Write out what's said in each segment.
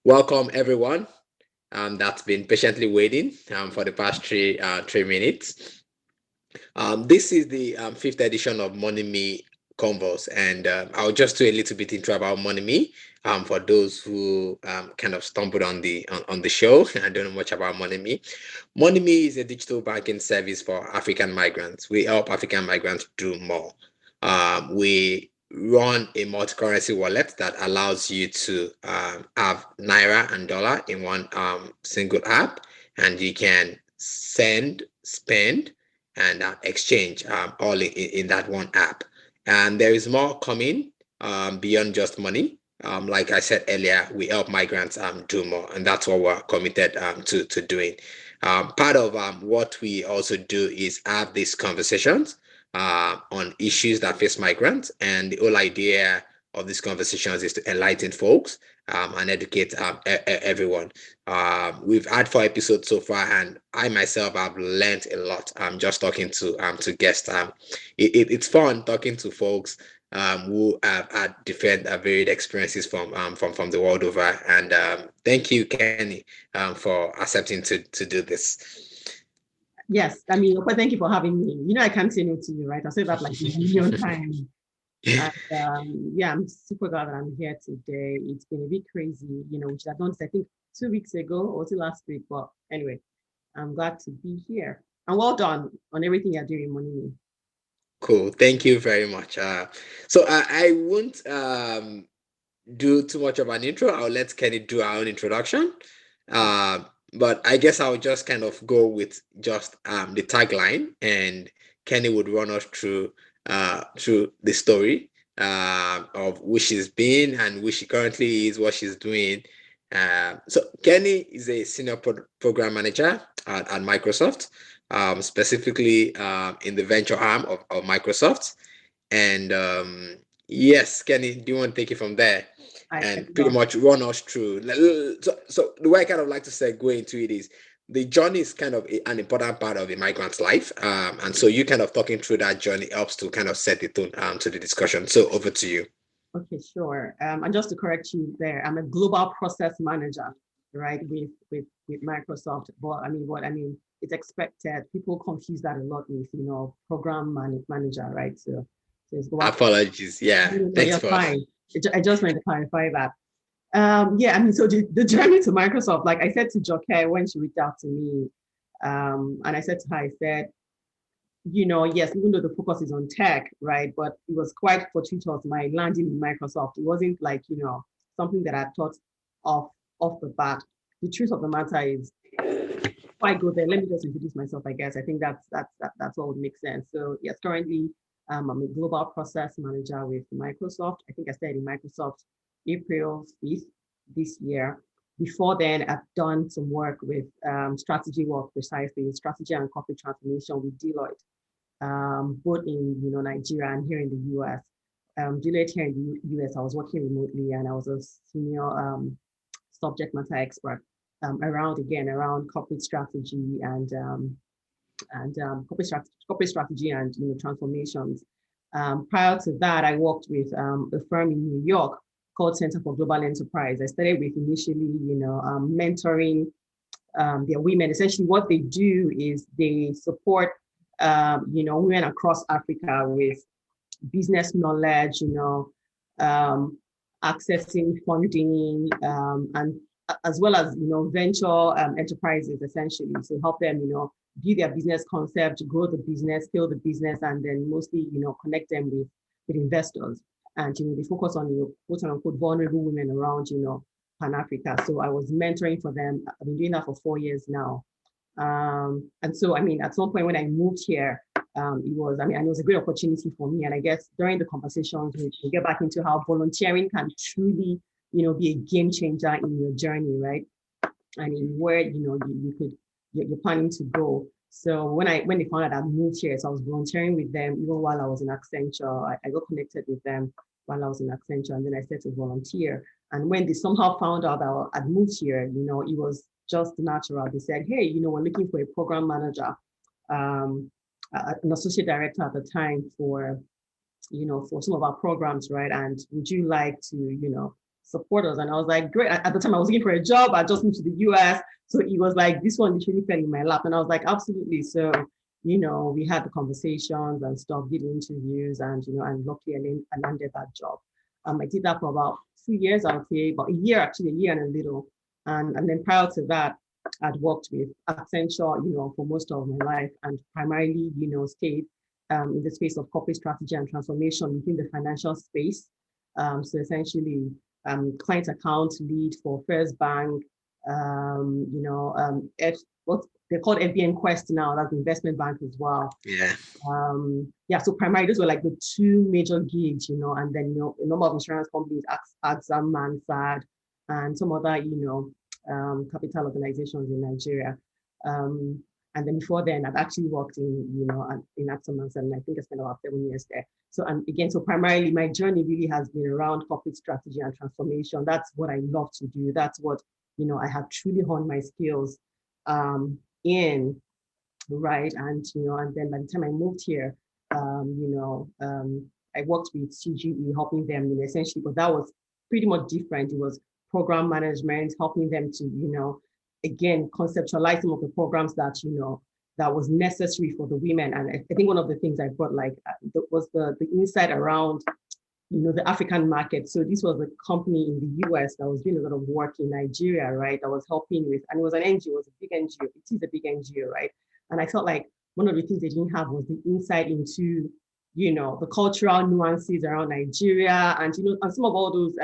Welcome, everyone that's been patiently waiting for the past 3 minutes. This is the fifth edition of Money Me Convos, and I'll just do a little bit intro about Money Me for those who kind of stumbled on the show and don't know much about Money Me. Money Me is a digital banking service for African migrants. We help African migrants do more. We run a multi-currency wallet that allows you to have naira and dollar in one single app, and you can send, spend, and exchange all in that one app. And there is more coming beyond just money. Like I said earlier, we help migrants do more, and that's what we're committed to doing. Part of what we also do is have these conversations on issues that face migrants, and the whole idea of these conversations is to enlighten folks and educate everyone. We've had 4 episodes so far, and I myself have learned a lot. Just talking to guests. It's fun talking to folks who have had different varied experiences from the world over. And thank you, Kenny, for accepting to do this. Yes, I mean, but thank you for having me. I can't say no to you, right? I said that like a million times. And yeah, I'm super glad that I'm here today. It's been a bit crazy, which I've done, I think, 2 weeks ago or was it last week? But anyway, I'm glad to be here. And well done on everything you're doing, Money. Cool. Thank you very much. So I won't do too much of an intro. I'll let Kenny do our own introduction. Uh, but I guess I'll just kind of go with just the tagline, and Kenny would run us through the story of who she's been and who she currently is, what she's doing. So Kenny is a senior program manager at Microsoft, specifically in the venture arm of Microsoft. And yes, Kenny, do you want to take it from there I and pretty love. much run us through? So the way I kind of like to segue into it is the journey is kind of an important part of a migrant's life, and so you kind of talking through that journey helps to kind of set the tone to the discussion. So over to you. Okay, sure. And just to correct you there, I'm a global process manager, right, with Microsoft. But what I mean, it's expected. People confuse that a lot with, program manager, right? So it's global. Apologies. Yeah, No, thanks you're for. fine. I just wanted to clarify that. Yeah, I mean, so the journey to Microsoft, like I said to Joke when she reached out to me, and I said to her, I said, yes, even though the focus is on tech, right? But it was quite fortuitous, my landing in Microsoft. It wasn't like, something that I thought of off the bat. The truth of the matter is, before I go there, let me just introduce myself, I guess. I think that's what would make sense. So yes, currently I'm a global process manager with Microsoft. I think I started in Microsoft April 5th this year. Before then, I've done some work with strategy work, precisely strategy and corporate transformation with Deloitte, both in Nigeria and here in the US. Deloitte here in the US, I was working remotely and I was a senior subject matter expert around corporate strategy and corporate strategy and transformations. Prior to that, I worked with a firm in New York called Center for Global Enterprise. I started with initially, mentoring their women. Essentially, what they do is they support, women across Africa with business knowledge, um, accessing funding, and as well as venture enterprises essentially to help them build their business concept, grow the business, scale the business, and then mostly connect them with investors. And they focus on quote unquote vulnerable women around Pan Africa. So I was mentoring for them. I've been doing that for 4 years now. And so, I mean, at some point when I moved here, it was a great opportunity for me. And I guess during the conversations, we get back into how volunteering can truly, be a game changer in your journey, right? And in where, you're planning to go. So when they found out I moved here, so I was volunteering with them even while I was in Accenture. I got connected with them while I was in Accenture, and then I started to volunteer. And when they somehow found out that I'd moved here, it was just natural. They said, hey, we're looking for a program manager, um, an associate director at the time for some of our programs, right? And would you like to, support us. And I was like, great. At the time I was looking for a job. I just moved to the US. So he was like, this one literally fell in my lap. And I was like, absolutely. So, we had the conversations and stuff, did interviews, and, and luckily I landed that job. I did that for about 2 years, I would say, about a year, actually, a year and a little. And then prior to that, I'd worked with Accenture, for most of my life, and primarily, stayed in the space of corporate strategy and transformation within the financial space. So essentially, client account lead for First Bank, what they're called FBN Quest now, that's the investment bank as well. Yeah. So primarily those were like the two major gigs, and then, a number of insurance companies, AXA, Mansard, and some other, capital organizations in Nigeria. And then before then, I've actually worked in AXA, Mansard, and I think I spent about 7 years there. So, and again, so primarily my journey really has been around corporate strategy and transformation. That's what I love to do. That's what, I have truly honed my skills in, right? And, and then by the time I moved here, I worked with CGE, helping them, essentially, but that was pretty much different. It was program management, helping them to, again, conceptualize some of the programs that, that was necessary for the women. And I think one of the things I brought, was the insight around, the African market. So this was a company in the US that was doing a lot of work in Nigeria, right? That was helping with, and it was an NGO, it was a big NGO. It is a big NGO, right? And I felt like one of the things they didn't have was the insight into, the cultural nuances around Nigeria, and, and some of all those,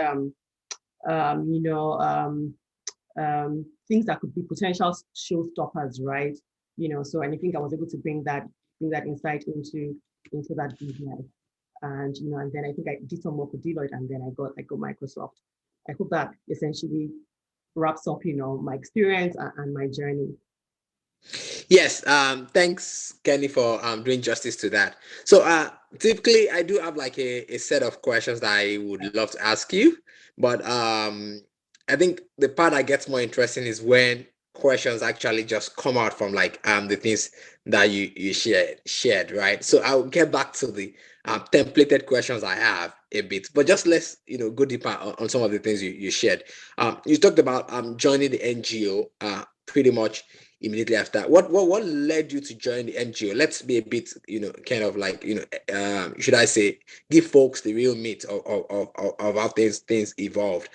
things that could be potential showstoppers, right? So, and I think I was able to bring that insight into that business. And, and then I think I did some work with Deloitte, and then I got Microsoft. I hope that essentially wraps up, my experience and my journey. Yes, thanks, Kenny, for doing justice to that. So typically I do have like a set of questions that I would love to ask you, but I think the part that gets more interesting is when questions actually just come out from like the things that you shared, right? So I'll get back to the templated questions I have a bit, but just let's go deeper on some of the things you shared. You talked about joining the NGO pretty much immediately after. What led you to join the NGO? Let's be a bit, kind of like, should I say, give folks the real meat of how things evolved.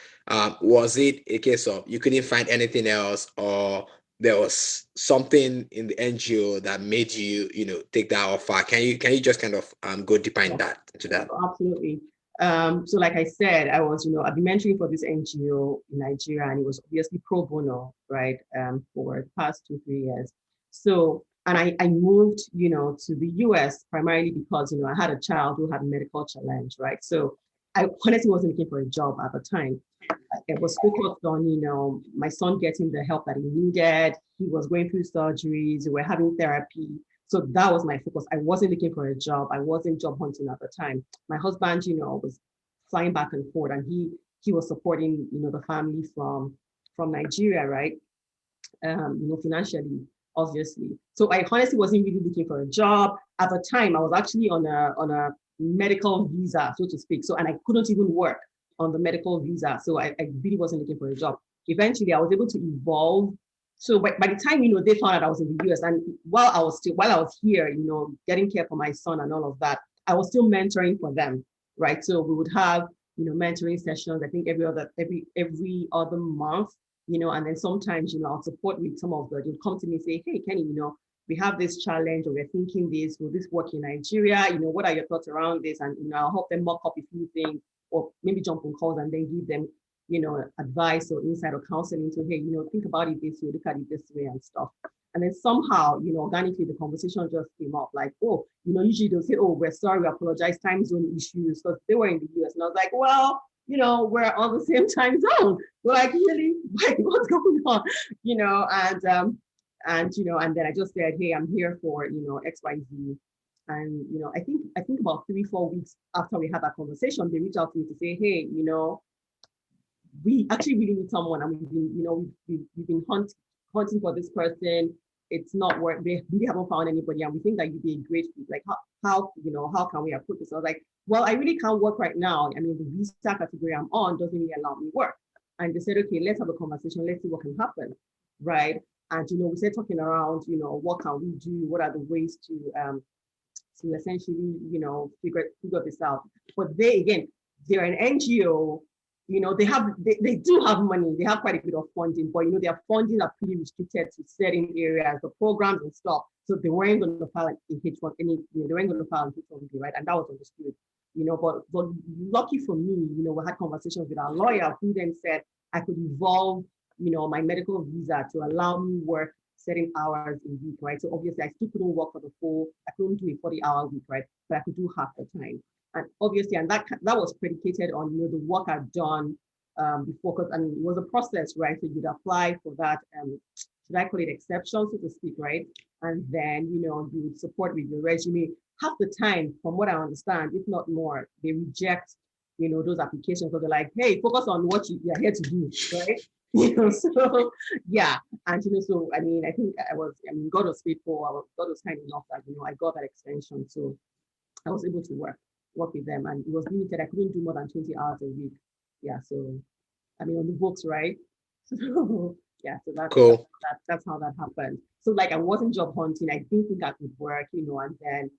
Was it a case of you couldn't find anything else, or there was something in the NGO that made you, take that offer? Can you just kind of go deeper in that into that? Absolutely. So like I said, I was, I've been mentoring for this NGO in Nigeria, and it was obviously pro bono, right? For the past 2-3 years. So, and I moved, to the US primarily because, I had a child who had a medical challenge, right? So I honestly wasn't looking for a job at the time. It was focused on, my son getting the help that he needed. He was going through surgeries, we were having therapy. So that was my focus. I wasn't looking for a job. I wasn't job hunting at the time. My husband, was flying back and forth, and he was supporting, the family from Nigeria, right? Financially, obviously. So I honestly wasn't really looking for a job. At the time, I was actually on a medical visa, so to speak. So, and I couldn't even work on the medical visa. So I really wasn't looking for a job. Eventually, I was able to evolve. So by the time, they found out I was in the US, and while I was here, getting care for my son and all of that, I was still mentoring for them, right? So we would have, mentoring sessions, I think every other month, and then sometimes, I'll support with some of they'll come to me and say, hey, Kenny, we have this challenge, or we're thinking this, will this work in Nigeria? What are your thoughts around this? And, I'll help them mock up a few things, or maybe jump on calls and then give them, advice or insight or counseling to, hey, think about it this way, look at it this way and stuff. And then somehow, organically the conversation just came up like, oh, usually they'll say, oh, we're sorry, we apologize, time zone issues, because they were in the US. And I was like, well, we're on the same time zone. We're like, really? Like, what's going on? And then I just said, hey, I'm here for, XYZ. And, I think about 3-4 weeks after we had that conversation, they reached out to me to say, hey, we actually really need someone, and we've been, we've been hunting for this person. it's not work. They really haven't found anybody, and we think that you'd be a great fit. Like how can we approach this? I was like, well, I really can't work right now. I mean, the visa category I'm on doesn't really allow me work. And they said, okay, let's have a conversation. Let's see what can happen, right? And we started talking around, what can we do? What are the ways to essentially, figure this out. But they're an NGO. They do have money. They have quite a bit of funding, but their funding are pretty restricted to certain areas, the programs and stuff. So they weren't going to file a H1, they weren't going to file a H1B, right? And that was understood. But lucky for me, we had conversations with our lawyer who then said I could evolve, my medical visa to allow me work certain hours a week, right? So obviously I still couldn't work for the full, I couldn't do a 40-hour week, right? But I could do half the time. And obviously, and that was predicated on, the work I'd done before, because, it was a process, right? So you'd apply for that, should I call it exception, so to speak, right? And then, you would support with your resume. Half the time, from what I understand, if not more, they reject, those applications. So they're like, hey, focus on what you're here to do, right? So yeah. And so I think God was faithful. God was kind enough that I got that extension. So I was able to work with them, and it was limited. I couldn't do more than 20 hours a week. Yeah. So on the books, right? So yeah, so Cool. that's how that happened. So like I wasn't job hunting. I didn't think I could work, and then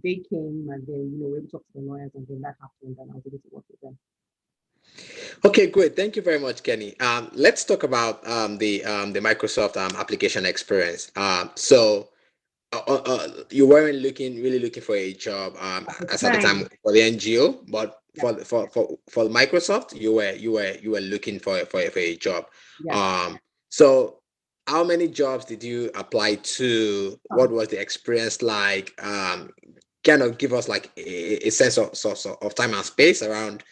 they came, and then we were able to talk to the lawyers, and then that happened, and I was able to work with them. Okay, great. Thank you very much, Kenny. Let's talk about the Microsoft application experience. You weren't really looking for a job At the as at the time time, for the NGO, but yeah, for Microsoft, you were looking for a job. yeah. So how many jobs did you apply to? Uh, What was the experience like? Kind of give us like a sense of time and space around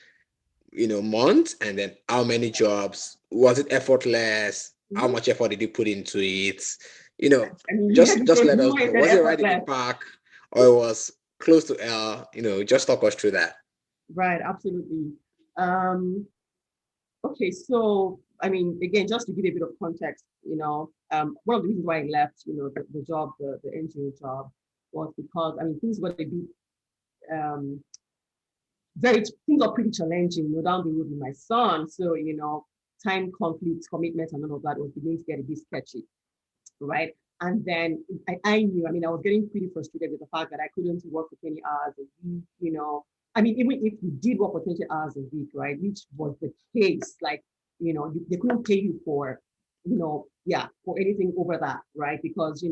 months, and then how many jobs? Was it effortless? How mhm. much effort did you put into it? You know, You heard just me say let us blue know. and Was it right in the effortless. park, or it was close to L? Just talk us through that. Right, absolutely. Um, okay, so again, just to give a bit of context, one of the reasons why I left, the job, the NGO job, was because things got a bit um things are pretty challenging, down the road with my son. So, time conflicts, commitments, and all of that was beginning to get a bit sketchy, right? And then I knew, I was getting pretty frustrated with the fact that I couldn't work for 20 hours a week, even if we did work for 20 hours a week, right, which was the case, like, they couldn't pay you for, yeah, for anything over that, right? Because,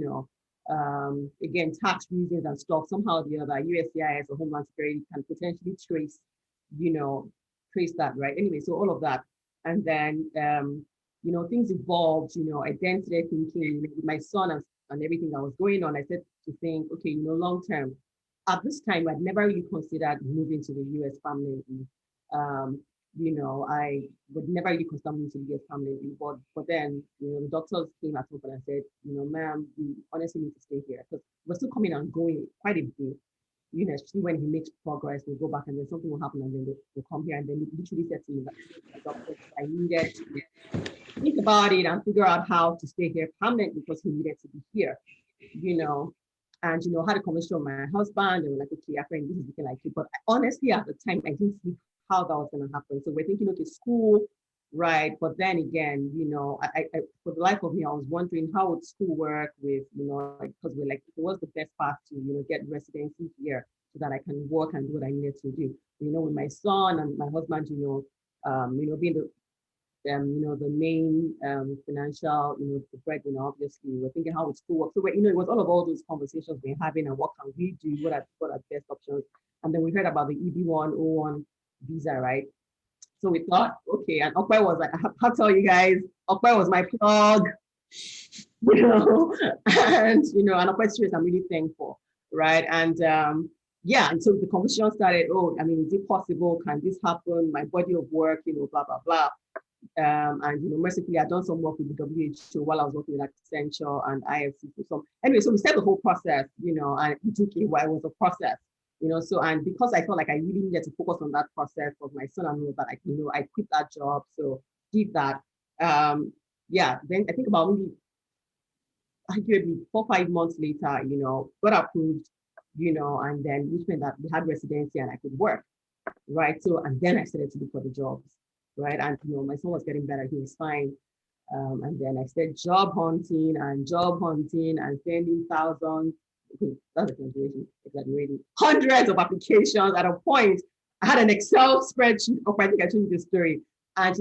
again, tax reasons and stuff, somehow or the other, USCIS or Homeland Security can potentially you know, trace that, right? Anyway, so all of that. And then, things evolved, I then started thinking with my son and everything that was going on, I said to think, okay, long term, at this time, I'd never really considered moving to the US permanently. I would never really consider moving to the US permanently, but then, the doctors came at me and said, ma'am, we honestly need to stay here because we're still coming and going quite a bit. See when he makes progress, we'll go back and then something will happen and then they'll come here and then literally said to me that the doctor I needed to think about it and figure out how to stay here permanently because he needed to be here, you know. And had a conversation with my husband and we're like, okay, I think this is looking like it. But honestly, at the time, I didn't see how that was gonna happen. So we're thinking, okay, school, right? But then again, I for the life of me, I was wondering how would school work with, because we're like, what's the best path to, get residency here so that I can work and do what I needed to do. With my son and my husband, being the main financial, the breadwinner, obviously, we're thinking how would school work. So, it was all those conversations we're having and what can we do, what are the best options. And then we heard about the EB-101 visa, right? So we thought, okay, and Okwe was like, I have to tell you guys, Okwe was my plug, and and Okwe's serious, I'm really thankful, right? And yeah, and so the conversation started, oh, is it possible? Can this happen? My body of work, blah, blah, blah. And mercifully, I'd done some work with the WHO while I was working with Accenture and IFC. So anyway, so we started the whole process, and it took a while. It was a process, So and because I felt like I really needed to focus on that process of my son and all that, I quit that job, so did that. Yeah, then I think about maybe arguably 4, 5 months later, got approved, and then which meant that we had residency and I could work, right? So, and then I started to look for the jobs, right? And, my son was getting better, he was fine. And then I started job hunting and sending thousands, that's exaggerating, hundreds of applications. At a point, I had an Excel spreadsheet of, I think I told you the story. And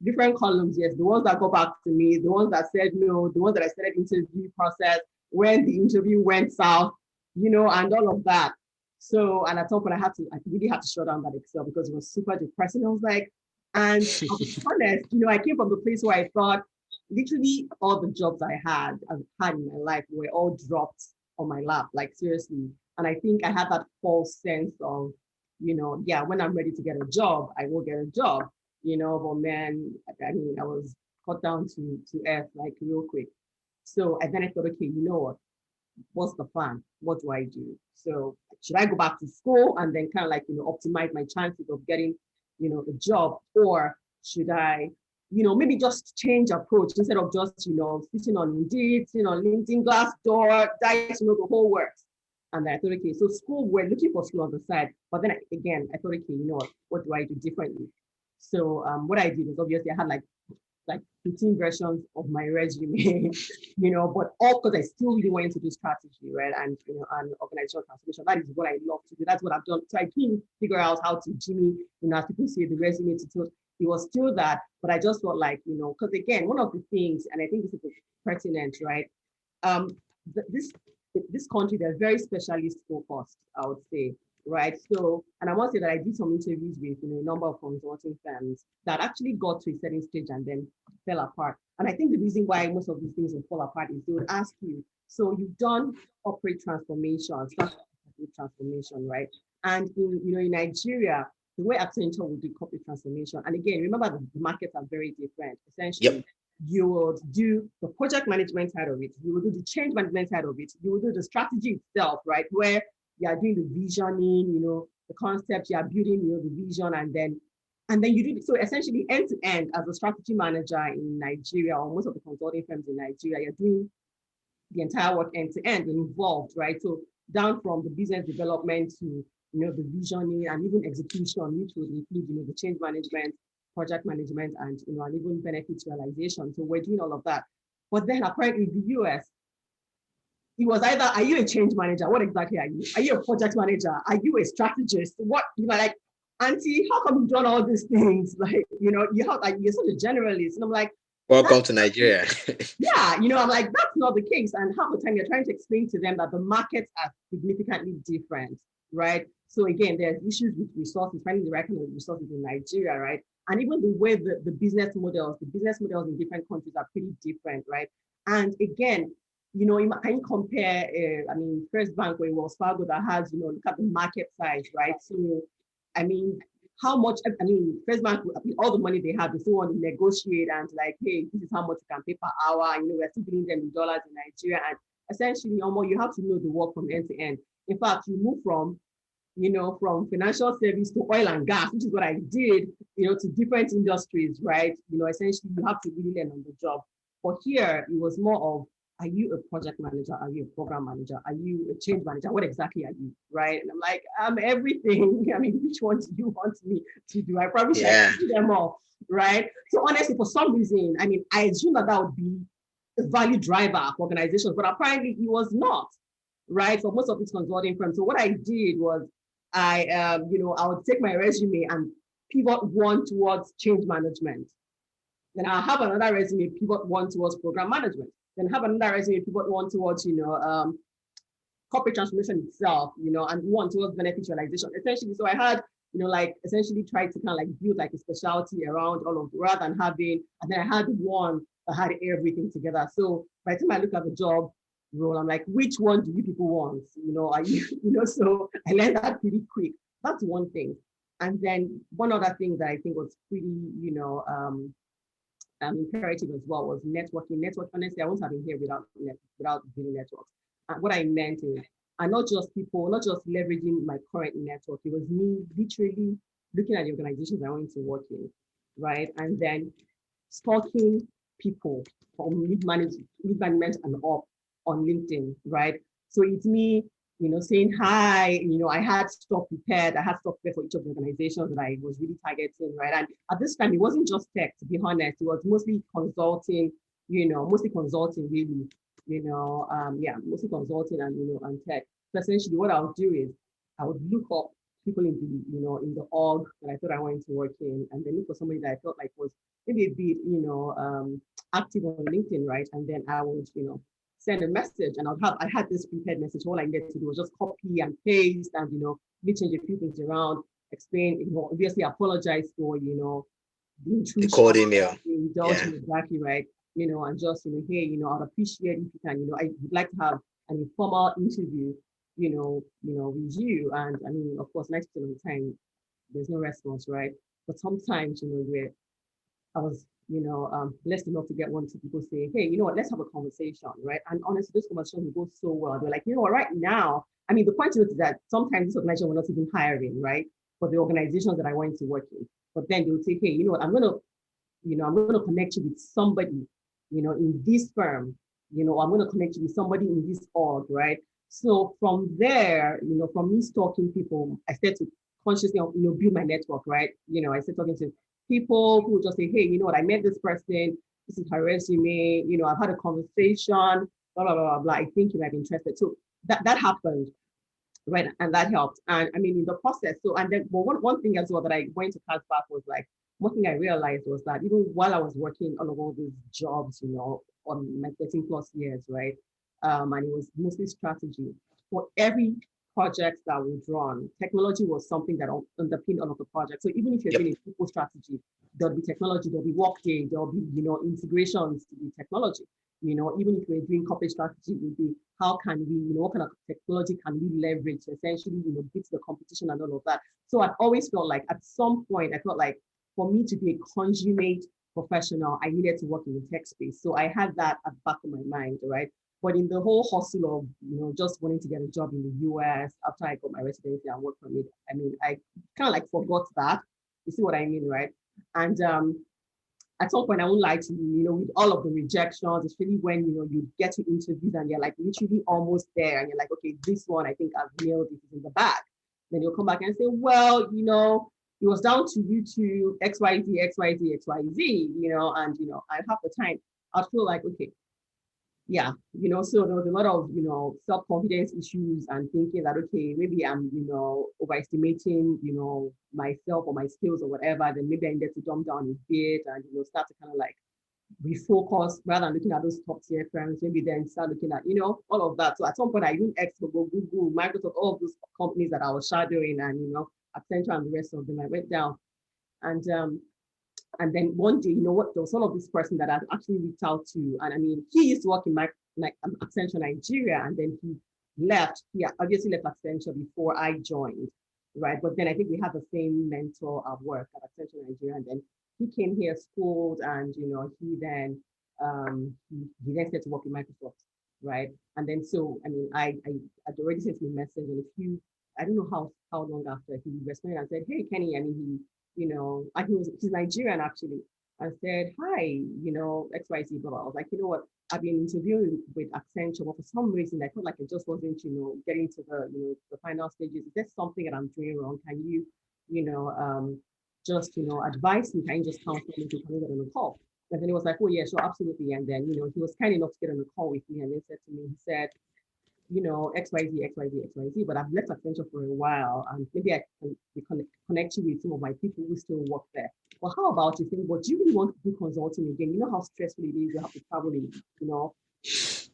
different columns, yes, the ones that got back to me, the ones that said no, the ones that I started interview process, when the interview went south, and all of that. So, and at some point I really had to shut down that Excel because it was super depressing. I was like, and I'll be honest, I came from the place where I thought literally all the jobs I've had in my life were all dropped on my lap, like seriously. And I think I had that false sense of, yeah, when I'm ready to get a job, I will get a job, but man, I mean, I was cut down to earth like real quick. So and then I thought, okay, you know what? What's the plan? What do I do? So should I go back to school and then kind of like, optimize my chances of getting, a job, or should I, maybe just change approach instead of just, sitting on Indeed, sitting on LinkedIn, Glassdoor, Dice, the whole works. And then I thought, okay, so school, we're looking for school on the side. But then again, I thought, okay, what do I do differently? So what I did was obviously I had like 15 versions of my resume, but all because I still really wanted to do strategy, right? And and organizational transformation. That is what I love to do. That's what I've done. So I couldn't figure out how to Jimmy, as people say, the resume to tell it was still that, but I just felt like, because again, one of the things, and I think this is pertinent, right? Um, this country, they're very specialist focused, I would say, right? So, and I must say that I did some interviews with a number of consulting firms that actually got to a certain stage and then fell apart. And I think the reason why most of these things will fall apart is they would ask you, so you've done corporate transformation, strategic transformation, right? And in Nigeria, the way Accenture will do corporate transformation, and again, remember the markets are very different. Essentially, Yep. you will do the project management side of it, you will do the change management side of it, you will do the strategy itself, right? Where you are doing the visioning, the concept, you are building, the vision, and then you do so essentially end to end as a strategy manager in Nigeria, or most of the consulting firms in Nigeria, you're doing the entire work end to end involved, right? So down from the business development to the visioning and even execution, which would include the change management, project management, and even benefits realization. So we're doing all of that. But then apparently the US, it was either, are you a change manager? What exactly are you? Are you a project manager? Are you a strategist? What, like, Auntie, how come you've done all these things? Like, you're such a generalist. And I'm like, Welcome to Nigeria. yeah, I'm like, that's not the case. And half the time you're trying to explain to them that the markets are significantly different, right? So again, there's issues with resources, finding the right kind of resources in Nigeria, right? And even the way the business models in different countries are pretty different, right? And again, can you compare, First Bank or Wells Fargo that has, look at the market size, right? So, I mean, how much, First Bank, all the money they have, they still want to negotiate and like, hey, this is how much you can pay per hour. We're still giving them in dollars in Nigeria. And essentially, you have to know the work from end to end. In fact, you move from financial service to oil and gas, which is what I did, to different industries, right? Essentially, you have to really learn on the job. But here, it was more of, are you a project manager? Are you a program manager? Are you a change manager? What exactly are you, right? And I'm like, I'm everything. Which one do you want me to do? I probably should do them all, right? So honestly, for some reason, I assume that would be a value driver for organizations, but apparently it was not, right? For most of these consulting firms. So what I did was I would take my resume and pivot one towards change management. Then I'll have another resume pivot one towards program management. Then have another resume pivot one towards, corporate transformation itself, and one towards benefit realization. Essentially, so I had, essentially tried to kind of like build like a specialty around all of, rather than having, and then I had one that had everything together. So by the time I look at the job role, I'm like, which one do you people want? Are you, so I learned that pretty quick. That's one thing. And then one other thing that I think was pretty, imperative as well was networking. Network, honestly, I won't have been here without building networks. And what I meant is, and not just leveraging my current network. It was me literally looking at the organizations I wanted to work in, right? And then stalking people from mid management and up on LinkedIn, right? So it's me, saying hi. I had stuff prepared. I had stuff prepared for each of the organizations that I was really targeting, right? And at this time, it wasn't just tech, to be honest. It was mostly consulting, mostly consulting, really, mostly consulting and tech. So essentially, what I would do is I would look up people in the org that I thought I wanted to work in, and then look for somebody that I felt like was maybe a bit, active on LinkedIn, right? And then I would, send a message, and I had this prepared message. All I needed to do was just copy and paste, and maybe change a few things around, explain, obviously apologize for, the The intrusion, cold email. the Yeah. indulgence, exactly right. And just, hey, I'd appreciate if you can, I would like to have an informal interview, with you. And I mean, of course, 90% of the time, there's no response, right? But sometimes, where I was, blessed enough to get one or two people say, hey, you know what, let's have a conversation, right? And honestly, this conversation will go so well. They're like, what, right now, I mean, the point is that sometimes this organization will not even hiring, right? For the organizations that I wanted to work in. But then they would say, hey, what, I'm gonna connect you with somebody, in this firm, I'm gonna connect you with somebody in this org, right? So from there, from me stalking people, I started to consciously, build my network, right? I started talking to people who just say, hey, what, I met this person, this is her resume, I've had a conversation, blah, blah, blah, blah, blah. I think you might be interested. So that happened, right? And that helped. And I mean, in the process, so, and then, well, one thing as well that I went to pass back was like, one thing I realized was that even while I was working on all these jobs, on my 13 plus years, right? And it was mostly strategy. For every project that we run, technology was something that underpinned all of the projects. So even if you're Yep. doing a people strategy, there'll be technology, there'll be workday, there'll be, integrations to the technology. Even if we're doing corporate strategy, it would be how can we, what kind of technology can we leverage to essentially, beat the competition and all of that. So I've always felt like at some point, I felt like for me to be a consummate professional, I needed to work in the tech space. So I had that at the back of my mind, right? But in the whole hustle of, just wanting to get a job in the US after I got my residency and work permit, I mean, I kind of like forgot that. You see what I mean, right? And at some point, I won't lie to you, with all of the rejections, it's really when, you get to interviews and you're like literally almost there and you're like, okay, this one, I think I've nailed it, it's in the bag. Then you'll come back and say, well, it was down to you to XYZ, XYZ, XYZ, and, I have the time. I feel like, okay, yeah, so there was a lot of, self-confidence issues and thinking that, okay, maybe I'm, overestimating, myself or my skills or whatever, then maybe I needed to dumb down a bit and, start to kind of like refocus rather than looking at those top tier firms, maybe then start looking at, all of that. So at some point I even Expo, Google, Microsoft, all of those companies that I was shadowing and, Accenture and the rest of them, I went down. And then one day, what, there was one of this person that I actually reached out to. And I mean, he used to work in Accenture Nigeria, and then he left. He obviously left Accenture before I joined, right? But then I think we had the same mentor at work at Accenture Nigeria. And then he came here, schooled, and he then started to work in Microsoft, right? And then so I mean, I had already sent him a message, and a few, I don't know how long after, he responded and said, hey Kenny, I mean, and he's Nigerian actually. I said, hi, XYZ, blah, blah. I was like, you know what, I've been interviewing with Accenture, but for some reason I felt like it just wasn't, getting to the, the final stages. Is there something that I'm doing wrong? Can you, just, advise me? Can you just counsel me to come get on a call? And then he was like, oh yeah, sure, absolutely. And then, he was kind enough to get on a call with me and then said to me, he said, XYZ, XYZ, XYZ, but I've left Accenture for a while, and maybe I can connect you with some of my people who still work there. Well, how about you think, but do you really want to do consulting again? You know how stressful it is, you have to travel,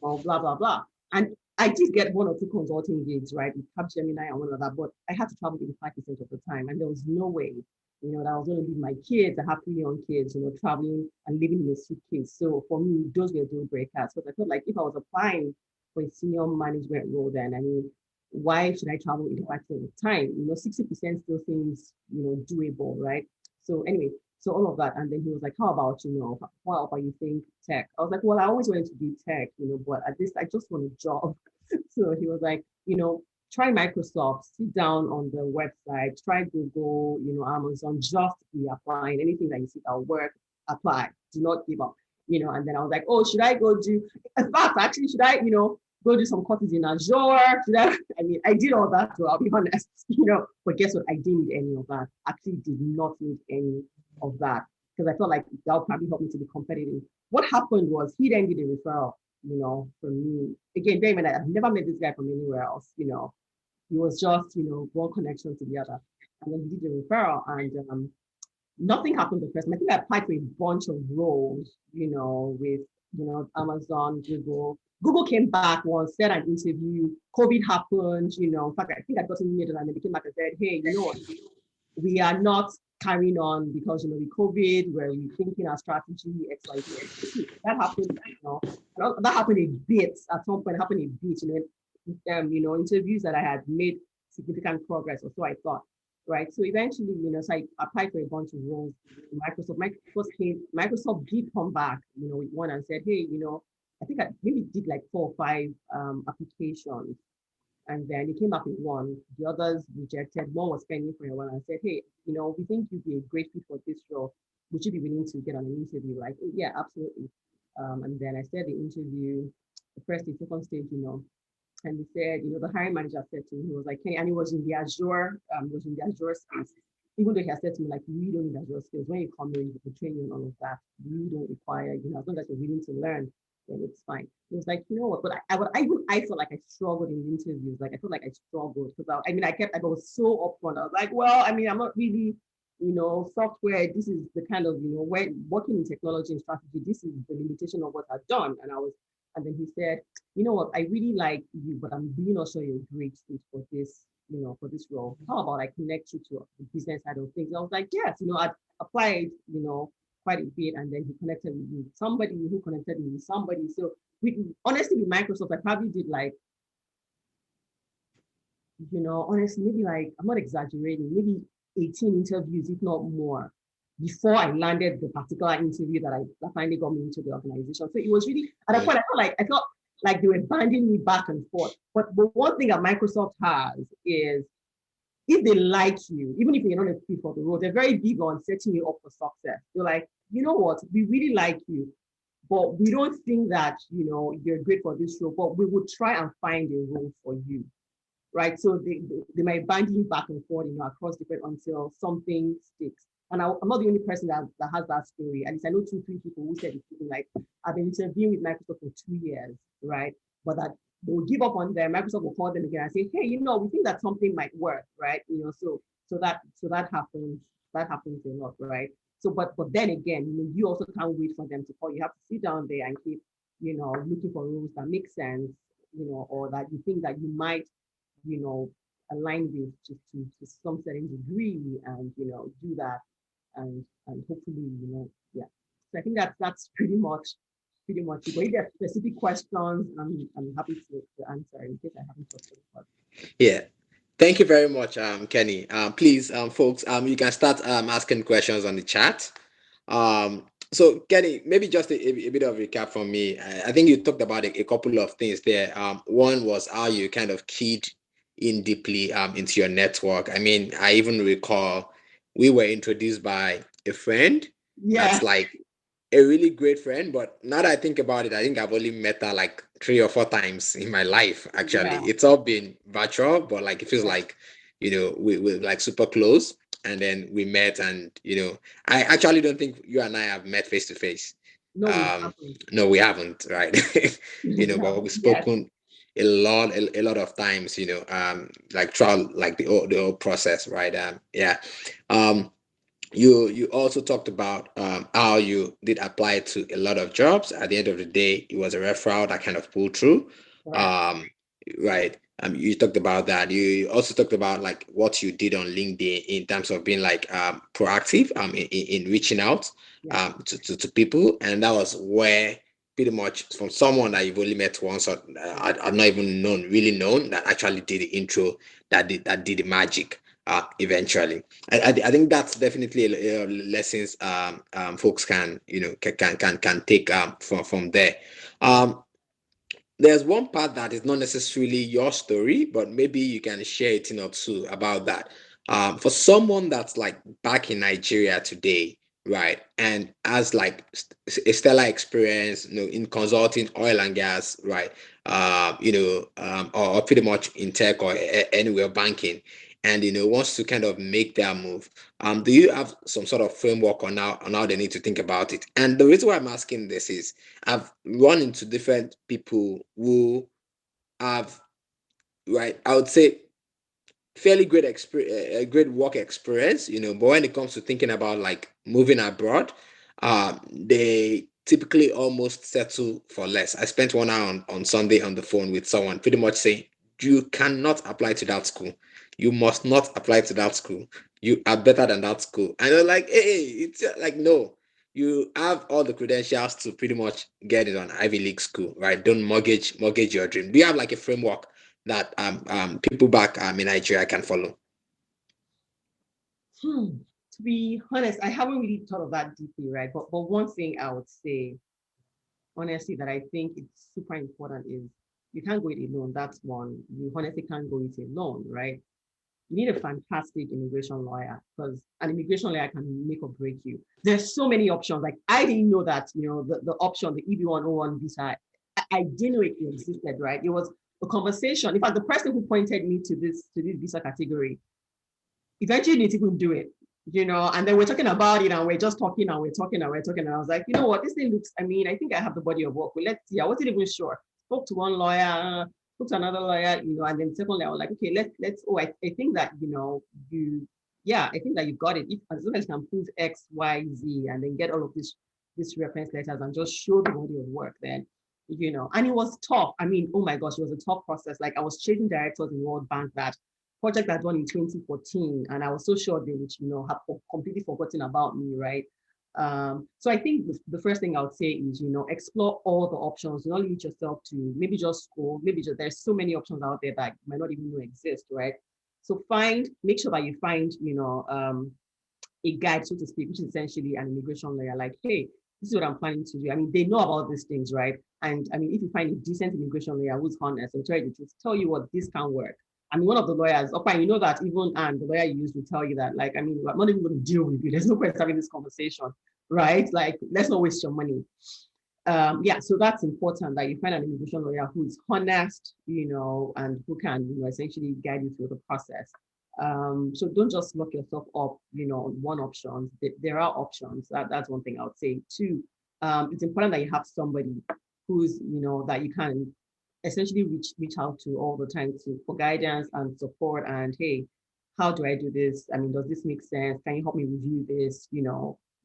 or blah, blah, blah. And I did get one or two consulting gigs, right, with Capgemini and all of that, but I had to travel 85% of the time, and there was no way, that I was going to leave my kids. I have 3 young kids, traveling and living in a suitcase. So for me, those were deal breakers. So I felt like if I was applying for a senior management role, then I mean, why should I travel 85% of the time? 60% still seems, doable, right? So anyway, so all of that. And then he was like, how about, what about you think tech? I was like, well, I always wanted to do tech, but at this, I just want a job. So he was like, try Microsoft, sit down on the website, try Google, Amazon, just be applying anything that you see that work, apply, do not give up, and then I was like, oh, should I go do, in fact, actually, should I, go do some courses in Azure. I mean, I did all that, so I'll be honest, but guess what? I didn't need any of that. Actually, did not need any of that because I felt like that would probably help me to be competitive. What happened was he then did a referral, from me. Again, very much, I've never met this guy from anywhere else. He was just, one connection to the other. And then he did a referral and nothing happened the first time. I think I applied for a bunch of roles, with, Amazon, Google. Google came back once, said an interview, COVID happened, in fact, I think I got in middle and they came back and said, hey, you know what, we are not carrying on because, with COVID, we're rethinking our strategy, X, Y, Z. That happened, that happened a bit at some point, happened a bit, interviews that I had made significant progress, or so I thought. Right. So eventually, so I applied for a bunch of roles in Microsoft. Microsoft did come back, with one and said, hey, I think I maybe did like 4 or 5 applications. And then he came back with one. The others rejected. One was pending for a while and said, hey, we think you'd be a great fit for this role. Would you be willing to get on an interview? Like, oh, yeah, absolutely. And then I said the interview, the first and second stage, and he said, the hiring manager said to me, he was like, hey, and he was in the Azure, space. Even though he has said to me, like, we don't need Azure skills. When you come in, we can train you on all of that. We don't require, as long as you're willing to learn, then it's fine. He was like, you know what? But I felt like I struggled in interviews. Like I felt like I struggled because I was so upfront. I was like, well, I'm not really, software. This is the kind of, when working in technology and strategy, this is the limitation of what I've done. And then he said, you know what, I really like you, but I'm really not sure you're a great fit for this, for this role. How about I connect you to the business side of things? I was like, yes, I applied, quite a bit, and then he connected me with somebody who connected me with somebody. So honestly, with Microsoft, I probably did like, honestly, maybe like, I'm not exaggerating, maybe 18 interviews, if not more, before I landed the particular interview that finally got me into the organization. So it was really, at a point, I felt like they were banding me back and forth. But one thing that Microsoft has is, if they like you, even if you're not a fit for the role, they're very big on setting you up for success. They're like, you know what, we really like you, but we don't think that, you're great for this role, but we would try and find a role for you. Right. So they might band you back and forth, across different until something sticks. And I'm not the only person that has that story. At least I know 2, 3 people who said it's like, I've been interviewing with Microsoft for 2 years, right? But that they will give up on them. Microsoft will call them again and say, hey, we think that something might work, right? So that happens. That happens a lot, right? So, but then again, you also can't wait for them to call. You have to sit down there and keep, looking for roles that make sense, or that you think that you might, align with to some certain degree, and do that, and hopefully, yeah. So I think that's pretty much it. But if there are specific questions, I'm happy to answer in case I haven't touched on it. Yeah. Thank you very much, Kenny. Please, folks, you can start asking questions on the chat. So, Kenny, maybe just a bit of recap from me. I think you talked about a couple of things there. One was how you kind of keyed in deeply into your network. I mean, I even recall we were introduced by a friend Yeah, that's like a really great friend, but now that I think about it, I think I've only met her like 3 or 4 times in my life, actually. yeah, It's all been virtual, but like it feels yeah. like, we're like super close. And then we met, and I actually don't think you and I have met face to face. No, we haven't. No, we haven't, right? We But haven't. we've Yes. spoken a lot of times, like throughout like the whole process, right? Yeah. Um, you also talked about how you did apply to a lot of jobs. At the end of the day, it was a referral that kind of pulled through. Correct. Um, right. You talked about that. You also talked about like what you did on LinkedIn in terms of being like proactive in reaching out Yeah. to people, and that was where pretty much from someone that you've only met once, or I've not even really known, that actually did the intro, that did the magic eventually. I think that's definitely lessons folks can can take from there. Um, there's one part that is not necessarily your story, but maybe you can share it or two about that. For someone that's like back in Nigeria today, right, and has like a stellar experience, in consulting, oil and gas, right, or pretty much in tech or anywhere banking, and wants to kind of make that move. Do you have some sort of framework on how they need to think about it? And the reason why I'm asking this is I've run into different people who have, right, I would say fairly great experience, great work experience, but when it comes to thinking about like moving abroad, they typically almost settle for less. I spent 1 hour on Sunday on the phone with someone pretty much saying, you cannot apply to that school. You must not apply to that school. You are better than that school. And they're like, hey, it's like, no, you have all the credentials to pretty much get it on Ivy League school, right? Don't mortgage your dream. Do you have like a framework that people back in Nigeria can follow? Hmm. To be honest, I haven't really thought of that deeply, right? But one thing I would say, honestly, that I think it's super important is you can't go it alone. That's one. You honestly can't go it alone, right? You need a fantastic immigration lawyer because an immigration lawyer can make or break you. There's so many options. Like I didn't know that, the option, the EB-101 visa, I didn't know it existed, right? It was a conversation. In fact, the person who pointed me to this visa category eventually didn't even do it, and then we're talking about it and we're just talking and we're talking and we're talking. And I was like, you know what, this thing looks, I think I have the body of work. Well, let's see. I wasn't even sure. Spoke to one lawyer, spoke to another lawyer, and then secondly, I was like, okay, let's I think that, yeah, I think that you got it. If as long as you can prove X, Y, Z, and then get all of this reference letters and just show the body of work, then and it was tough. I mean, oh my gosh, it was a tough process. Like I was chasing directors in World Bank that project I'd done in 2014, and I was so sure they would, have completely forgotten about me, right? So I think the first thing I would say is, explore all the options. Do not limit yourself to maybe just school, maybe just there's so many options out there that you might not even know exist, right? So make sure that you find, a guide, so to speak, which is essentially an immigration lawyer. Like, hey, this is what I'm planning to do. I mean, they know about these things, right? And I mean, if you find a decent immigration lawyer who's honest and tell you the truth, tell you what this can work. I mean, one of the lawyers, okay, you know that even and the lawyer you use will tell you that, like, I mean, I'm not even going to deal with you. There's no point having this conversation, right? Like, let's not waste your money. Yeah, so that's important that you find an immigration lawyer who is honest, and who can, essentially guide you through the process. So don't just lock yourself up, on one option. There are options. That's one thing I would say. Two, it's important that you have somebody who's, that you can essentially reach out to all the time for guidance and support. And hey, how do I do this? I mean, does this make sense? Can you help me review this?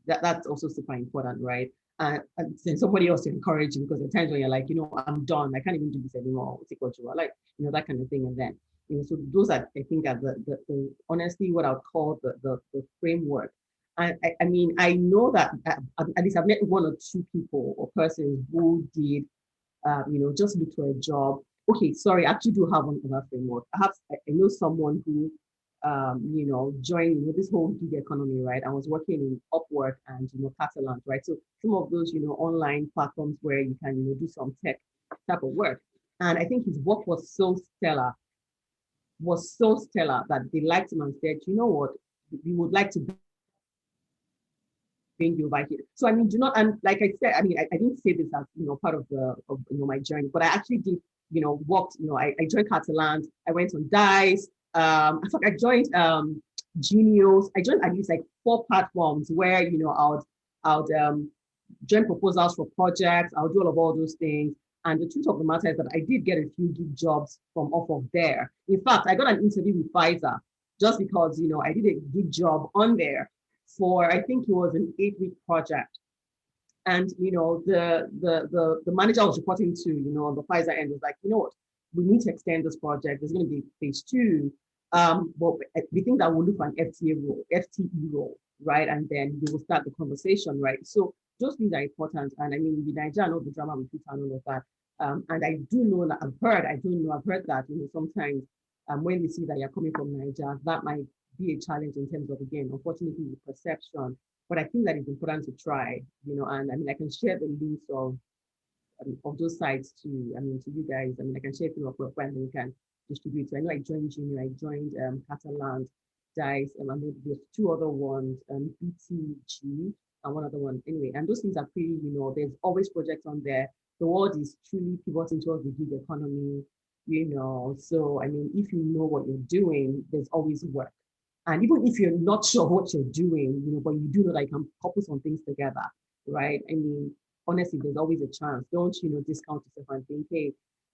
That's also super important, right? And then somebody else to encourage you, because at times when you're like, I'm done, I can't even do this anymore. Take what you are, like, that kind of thing. And then, so those are, I think, are the honestly what I would call the framework. I mean, I know that at least I've met one or two people or persons who did, just look for a job. Okay, sorry, I actually do have one other framework. I know someone who, joined, this whole gig economy, right? I was working in Upwork and, Catalan, right? So some of those, online platforms where you can, do some tech type of work. And I think his work was so stellar that they liked him and said, you know what, we would like to bring you over here. So I mean, do not, and like I said, I mean, I didn't say this as, part of my journey, but I actually did, worked, I joined Catalan, I went on Dice, I thought I joined Genius, I joined at least like 4 platforms where, I would join proposals for projects, I'll do all those things. And the truth of the matter is that I did get a few gig jobs from off of there. In fact, I got an interview with Pfizer just because, I did a gig job on there for, I think it was an 8-week project. And, the manager I was reporting to, on the Pfizer end was like, you know what, we need to extend this project. There's going to be phase two. But we think that we'll look for an FTE role, right? And then we will start the conversation, right? So those things are important. And I mean, with Nigeria, I know the drama with Twitter and all of that. And I do know that I've heard that, sometimes when they see that you're coming from Nigeria, that might be a challenge in terms of, again, unfortunately, the perception. But I think that it's important to try, and I mean, I can share the links of those sites to, I mean, to you guys. I mean, I can share through Upwork and then you can distribute. So I know I joined Junior, I joined Catalan, Dice, and I mean, there's two other ones, BTG. and one other one. Anyway, and those things are pretty, there's always projects on there. The world is truly pivoting towards the gig economy, So, I mean, if you know what you're doing, there's always work. And even if you're not sure what you're doing, but you do know that you can couple some things together, right? I mean, honestly, there's always a chance. Don't, discount yourself and think, hey,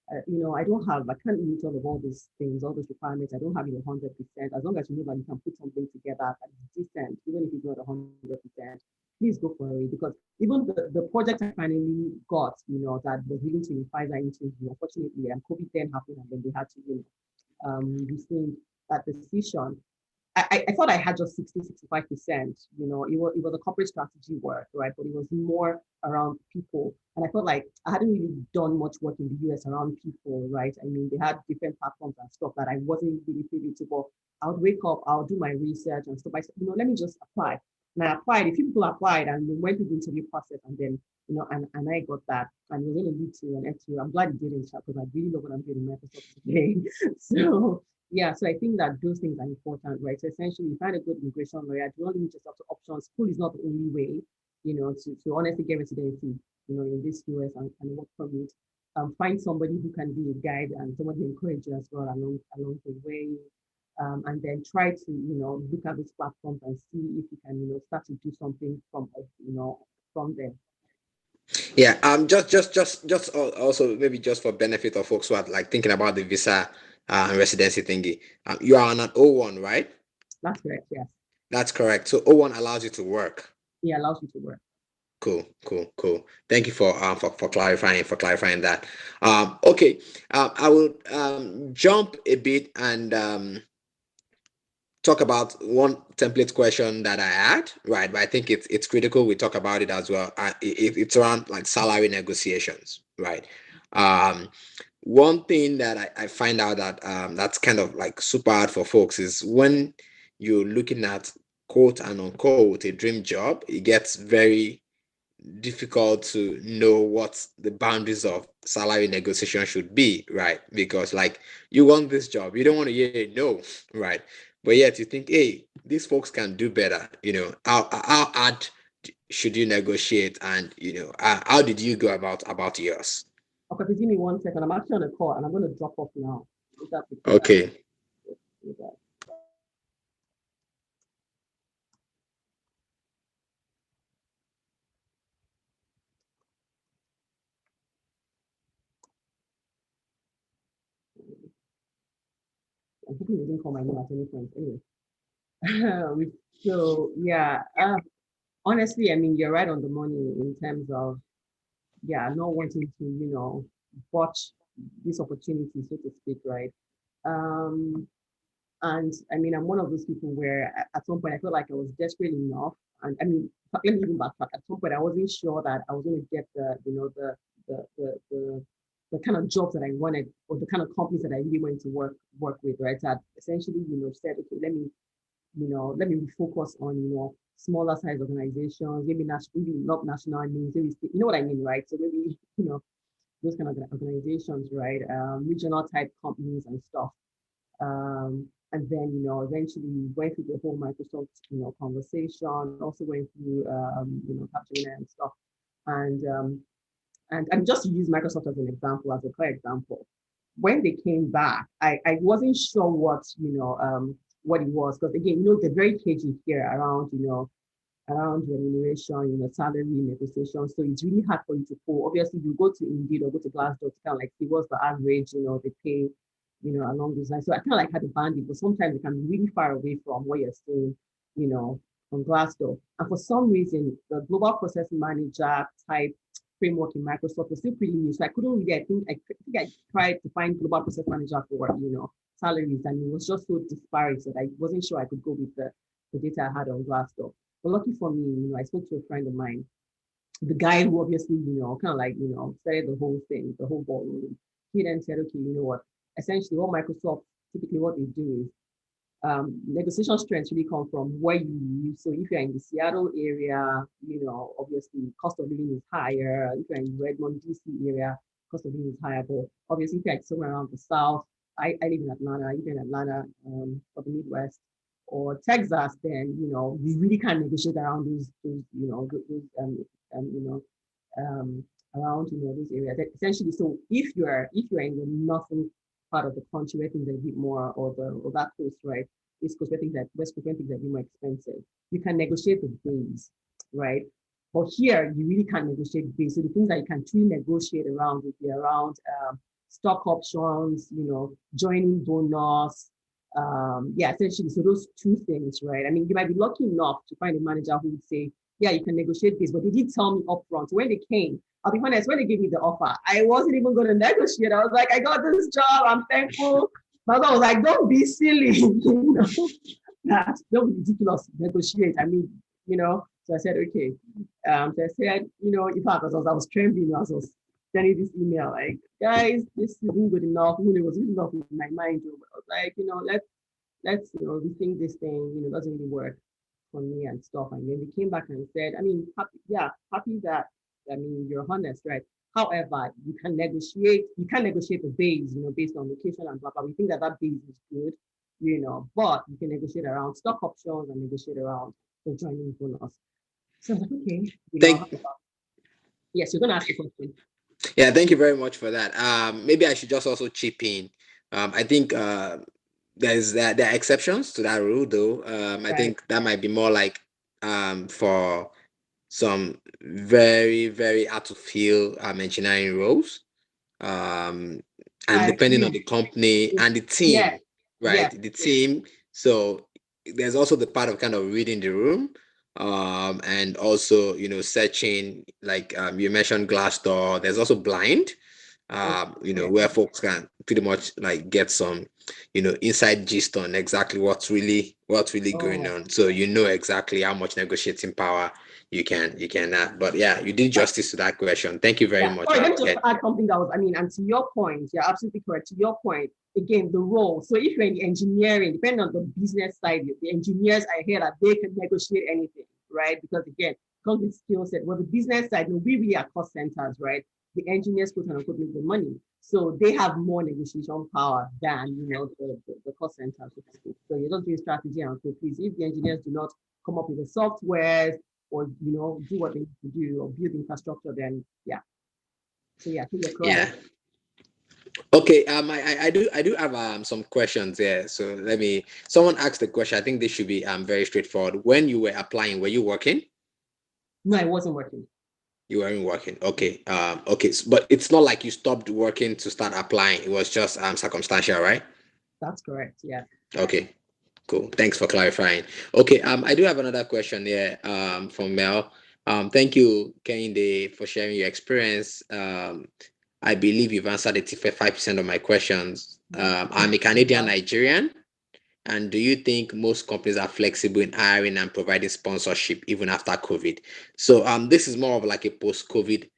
I can't meet all these things, all those requirements. I don't have it 100%. As long as you know that you can put something together that is decent, even if it's not 100%, please go for it. Because even the project I finally got, that was willing to invite that into, unfortunately, and COVID then happened, and then they had to, rescind that decision. I thought I had just 60, 65%. It was a corporate strategy work, right? But it was more around people. And I felt like I hadn't really done much work in the US around people, right? I mean, they had different platforms and stuff that I wasn't really privy to. But I would wake up, I'll do my research and stuff. I said, let me just apply. And I applied. A few people applied and we went through the interview process, and then, and I got that. And it was going to lead to an FTO. I'm glad it didn't, because I really love what I'm doing in Microsoft today. So yeah, so I think that those things are important, right? So essentially, you find a good immigration lawyer, do not limit yourself to options. School is not the only way, to honestly get residency, in this US and work permit. Find somebody who can be a guide and somebody to encourage you as well along the way. And then try to, look at these platforms and see if you can, start to do something from there. Yeah, also maybe just for benefit of folks who are like thinking about the visa and residency thingy. You are on an O1, right? That's correct, yes. That's correct. So O1 allows you to work. Yeah, allows you to work. Cool, cool, cool. Thank you for clarifying that. Okay, I will jump a bit and talk about one template question that I had, right? But I think it's critical we talk about it as well. It's around like salary negotiations, right? Um, One thing that I find out that that's kind of like super hard for folks is when you're looking at quote and unquote a dream job, it gets very difficult to know what the boundaries of salary negotiation should be, right? Because like you want this job, you don't want to hear no, right? But yet you think, hey, these folks can do better. How hard should you negotiate, and how did you go about yours? Okay, please give me 1 second. I'm actually on a call and I'm going to drop off now. If that's okay. Okay. I'm hoping they didn't call my name at any point. Anyway, so yeah, honestly, I mean, you're right on the money in terms of, yeah, not wanting to, botch this opportunity, so to speak, right? Um, and I mean, I'm one of those people where at some point I felt like I was desperate enough. And I mean, let me even backtrack. At some point, I wasn't sure that I was going to get the kind of jobs that I wanted, or the kind of companies that I really wanted to work with, right? So I essentially, said, okay, let me focus on, smaller size organizations, maybe not national names, maybe, you know what I mean, right? So maybe, those kind of organizations, right? Regional type companies and stuff. And then, eventually went through the whole Microsoft, conversation, also went through, Capgemini and stuff. And just to use Microsoft as an example, as a clear example, when they came back, I wasn't sure what it was. Because again, they're very cagey here around remuneration, salary negotiation. So it's really hard for you to pull. Obviously, you go to Indeed or go to Glassdoor to kind of like see what's the average, they pay, along those lines. So I kind of like had a bandit, but sometimes it can be really far away from what you're seeing, you know, on Glassdoor. And for some reason, the global process manager type framework in Microsoft was still pretty new. So I couldn't really, I think I tried to find global process manager for, salaries, and it was just so disparate that I wasn't sure I could go with the data I had on Glassdoor. But lucky for me, I spoke to a friend of mine, the guy who obviously, kind of like, started the whole thing, the whole ball rolling. He then said, okay, you know what? Essentially, what Microsoft typically what they do is negotiation strengths really come from where you live. So if you're in the Seattle area, obviously cost of living is higher. If you're in Redmond, DC area, cost of living is higher. But obviously, if you're somewhere around the South, I live in Atlanta, I live in Atlanta for the Midwest. or Texas, then we really can't negotiate around those you know um, around those areas. Essentially, so if you're in the northern part of the country where things are a bit more, or that coast, right? East Coast where things that West Coast where things are a bit more expensive, you can negotiate the base, right? But here you really can't negotiate the base. So the things that you can truly negotiate around would be around stock options, joining bonus. Yeah, essentially, so those two things, right? I mean, you might be lucky enough to find a manager who would say, yeah, you can negotiate this, but they did tell me upfront. So when they came, I'll be honest, when they gave me the offer, I wasn't even going to negotiate. I was like, I got this job. I'm thankful. My mother was like, don't be silly. Don't be ridiculous. Negotiate. I mean, so I said, okay. So I said, in fact, I was trembling as I was sending this email, like, guys, this isn't good enough. It was good enough in my mind. But I was like, let's rethink this thing. Doesn't really work for me and stuff. And then they came back and said, I mean, happy that, I mean, you're honest, right? However, you can negotiate the base, based on location and blah, blah. We think that base is good, but you can negotiate around stock options and negotiate around the joining bonus. So I was like, okay, Thank yes, you're going to ask a question. Yeah, thank you very much for that. Maybe I should just also chip in. I think there are exceptions to that rule, though. I Right. think that might be more like for some very, very hard to fill engineering roles. Um, and I depending on agree. the company and the Yeah, team, right? yeah. The team. So there's also the part of kind of reading the room, and also searching, like you mentioned Glassdoor. There's also Blind, Okay. where folks can pretty much like get some inside gist on exactly what's really going Oh, on, so exactly how much negotiating power you can have. But yeah, you did right. justice to that question. Thank you very Yeah, much, sorry, let me just Ken. add something that was, I mean, and to your point, you're absolutely correct. To your point, again, the role. So if you're in the engineering, depending on the business side, the engineers, I hear that they can negotiate anything, right? Because again, comes with skill set. Well, the business side, we really are cost centers, right? The engineers, quote unquote, make the money. So they have more negotiation power than, the cost centers, so to speak. So you're just doing strategy and so please, if the engineers do not come up with the software or, do what they need to do or build infrastructure, then yeah, so yeah, so you're correct. Yeah. Okay. I do have some questions here. So let me. Someone asked the question. I think this should be very straightforward. When you were applying, were you working? No, it wasn't working. You weren't working. Okay. Okay. But it's not like you stopped working to start applying. It was just circumstantial, right? That's correct. Yeah. Okay. Cool. Thanks for clarifying. Okay. I do have another question here. From Mel. Thank you, Kehinde, for sharing your experience. I believe you've answered 85% of my questions. I'm a Canadian Nigerian. And do you think most companies are flexible in hiring and providing sponsorship even after COVID? So this is more of like a post-COVID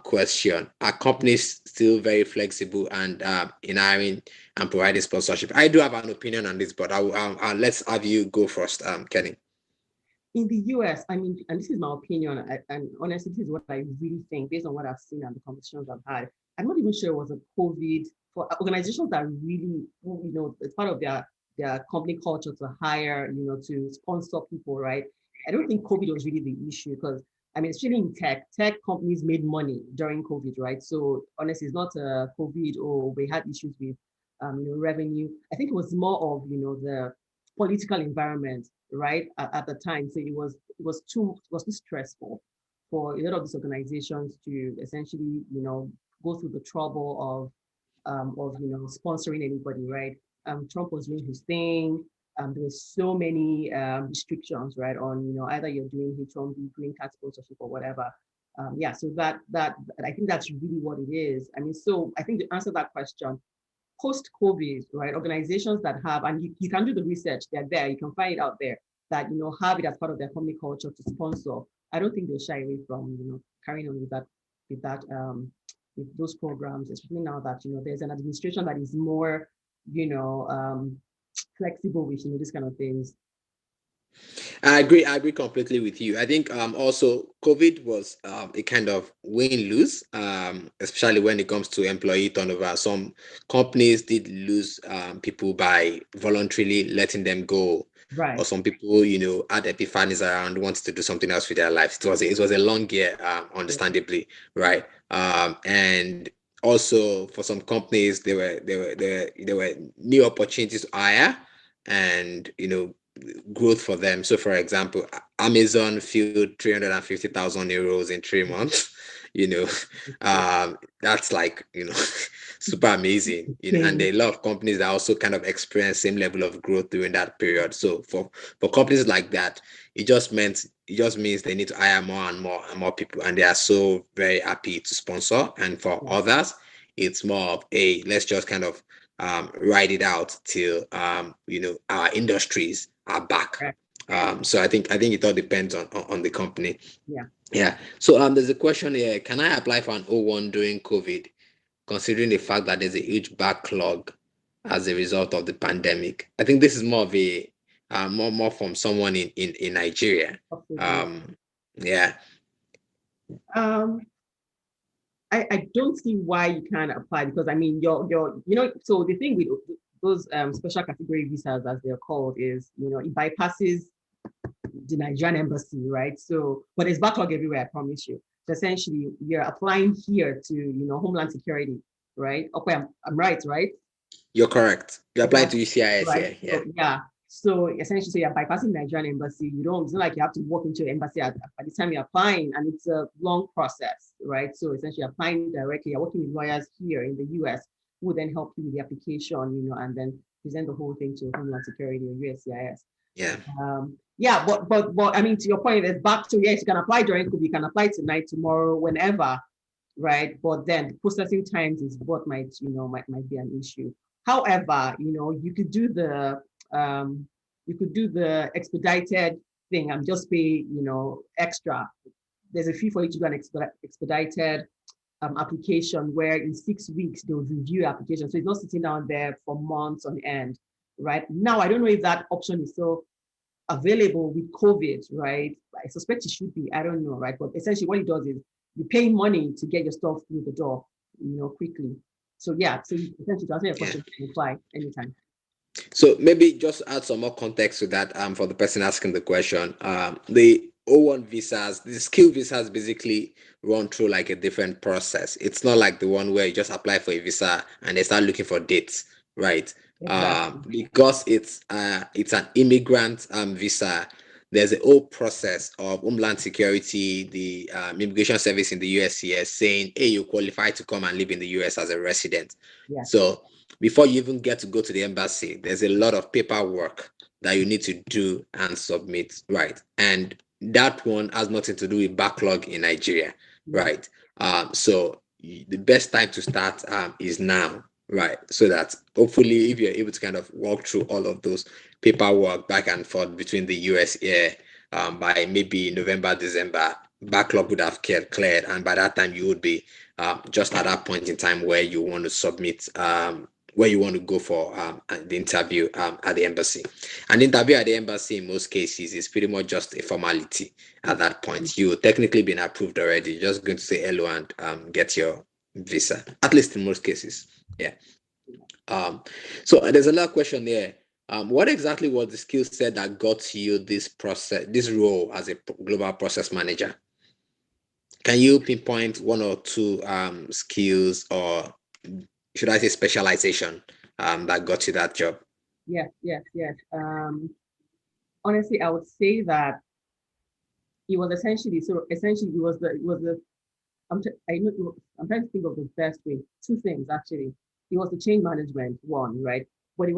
question. Are companies still very flexible and in hiring and providing sponsorship? I do have an opinion on this, but let's have you go first, Kenny. In the US, I mean, and this is my opinion, and honestly, this is what I really think based on what I've seen and the conversations I've had. I'm not even sure it was a COVID for organizations that really, it's part of their company culture to hire, to sponsor people, right? I don't think COVID was really the issue because I mean, especially in tech, tech companies made money during COVID, right? So honestly, it's not a COVID or we had issues with revenue. I think it was more of the political environment, right, at the time. So it was too stressful for a lot of these organizations to essentially go through the trouble of sponsoring anybody, right? Trump was doing his thing. There were so many restrictions, right, on either you're doing H1B green card sponsorship or whatever. Yeah, so that I think that's really what it is. I mean, so I think to answer that question, post-COVID, right, organizations that have, and you can do the research, they're there, you can find it out there, that, have it as part of their company culture to sponsor. I don't think they'll shy away from, carrying on with those programs, especially now that, there's an administration that is more, flexible with, these kind of things. I agree. I agree completely with you. I think also COVID was a kind of win lose, especially when it comes to employee turnover. Some companies did lose people by voluntarily letting them go. Right. or some people, had epiphanies around wanting to do something else with their lives. It was a long year, Yeah. understandably, right? And also for some companies, there were new opportunities to hire, and growth for them. So, for example, Amazon filled 350,000 euros in 3 months. You know, Okay. that's like super amazing. And Okay. there are a lot of companies that also kind of experience same level of growth during that period. So for companies like that, it just means they need to hire more and more and more people, and they are so very happy to sponsor. And for Yeah. others, it's more of a let's just kind of ride it out till our industries are back. Correct. So I think it all depends on the company. Yeah. Yeah. So there's a question here. Can I apply for an O1 during COVID, considering the fact that there's a huge backlog as a result of the pandemic? I think this is more of a more from someone in Nigeria. Absolutely. Um, yeah. Um, I don't see why you can't apply because I mean so the thing with those special category visas as they're called is it bypasses the Nigerian embassy, right? So but there's backlog everywhere, I promise you. So essentially you're applying here to Homeland Security, right? Okay, I'm right, right? You're correct. You Okay, apply to UCIS right. here. Yeah. So yeah. So essentially, so you're bypassing the Nigerian embassy. You don't. It's not like you have to walk into the embassy at the time you're applying, and it's a long process, right? So essentially, you're applying directly. You're working with lawyers here in the U.S. who then help you with the application, and then present the whole thing to Homeland Security or USCIS. Yeah. Yeah, but I mean, to your point, it's back to yes, you can apply during COVID, you can apply tonight, tomorrow, whenever, right? But then processing times is what might be an issue. However, um, you could do the expedited thing and just pay, extra. There's a fee for you to do an expedited application where in 6 weeks they'll review your application. So it's not sitting down there for months on end, right? Now, I don't know if that option is still available with COVID, right? I suspect it should be. I don't know, right? But essentially, what it does is you pay money to get your stuff through the door, quickly. So yeah, so essentially to answer your Yeah. question, you can apply anytime. So maybe just add some more context to that for the person asking the question. The O1 visas, the skill visas basically run through like a different process. It's not like the one where you just apply for a visa and they start looking for dates, right? Exactly. Because it's an immigrant visa. There's a whole process of Homeland Security, the immigration service in the USCS saying, hey, you qualify to come and live in the US as a resident. Yeah. So before you even get to go to the embassy, there's a lot of paperwork that you need to do and submit, right? And that one has nothing to do with backlog in Nigeria, Yeah. right? So the best time to start is now, right? So that hopefully, if you're able to kind of walk through all of those paperwork back and forth between the US here by maybe November, December, backlog would have cleared, and by that time you would be just at that point in time where you want to submit where you want to go for the interview at the embassy. An interview at the embassy in most cases is pretty much just a formality Yeah. at that point. You technically been approved already. You're just going to say hello and get your visa, at least in most cases. Yeah. Um, so there's another question there. What exactly was the skill set that got you this role as a global process manager? Can you pinpoint one or two skills, or should I say specialization, that got you that job? Yes, yes, yes. Honestly, I would say that it was essentially it was the I know I'm trying to think of the best way. Two things actually. It was the change management one, right? But um,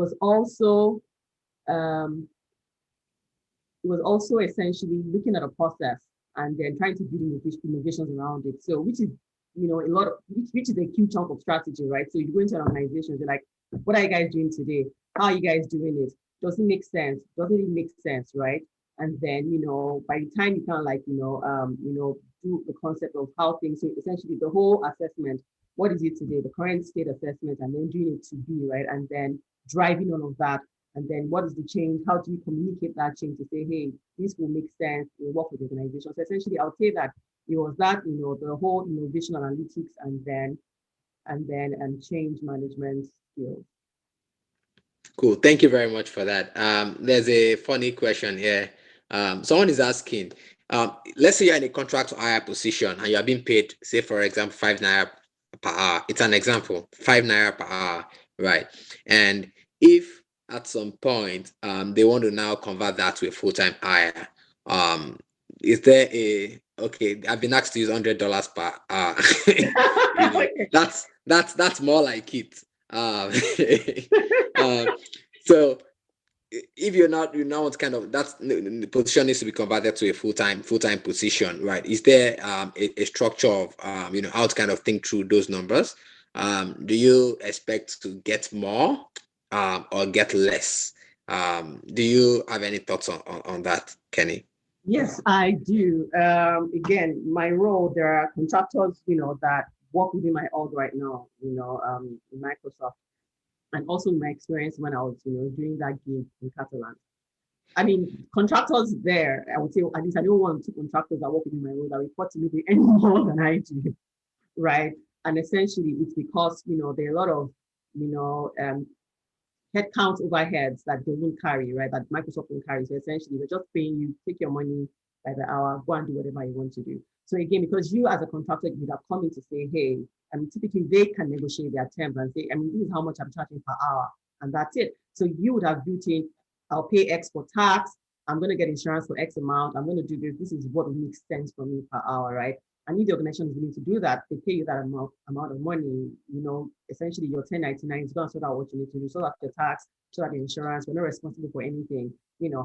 it was also essentially looking at a process and then trying to build innovations around it. So, which is, a lot of, which is a huge chunk of strategy, right? So you go into an organization, they're like, what are you guys doing today? How are you guys doing it? Does it make sense? Doesn't it make sense, right? And then, by the time you kind of like, do the concept of how things, so essentially the whole assessment, what is it today, the current state assessment, and then doing it to be, right? And then driving all of that, and then what is the change? How do you communicate that change to say, hey, this will make sense, it will work with the organization. So essentially, I would say that it was that, the whole innovation analytics and change management skills. Cool. Thank you very much for that. There's a funny question here. Someone is asking, let's say you're in a contract to hire position and you're being paid, say, for example, 5 naira per hour. It's an example, 5 naira per hour, right? And if at some point they want to now convert that to a full-time hire, um, is there okay, I've been asked to use $100 per hour. Okay. That's more like it. Um, um, so if you now want kind of that the position needs to be converted to a full-time position, right? Is there a structure of how to kind of think through those numbers? Do you expect to get more or get less? Do you have any thoughts on that, Kenny? Yes, I do. Again, my role, there are contractors, that work within my org right now, in Microsoft, and also my experience when I was, doing that gig in Catalan. I mean, contractors there, I would say, at least I don't want two contractors that work within my role that report to me any more than I do, right? And essentially, it's because, there are a lot of, you know, um, headcount overheads that they won't carry, right? That Microsoft will carry. So essentially, they're just paying you, take your money by the hour, go and do whatever you want to do. So again, because you as a contractor would have come in to say, hey, I mean, typically they can negotiate their terms and say, I mean, this is how much I'm charging per hour, and that's it. So you would have built in, I'll pay X for tax. I'm going to get insurance for X amount. I'm going to do this. This is what makes sense for me per hour, right? And if the organization is willing to do that, they pay you that amount of money, essentially your 1099 is going to sort out what you need to do, sort out the tax, sort out the insurance. We're not responsible for anything,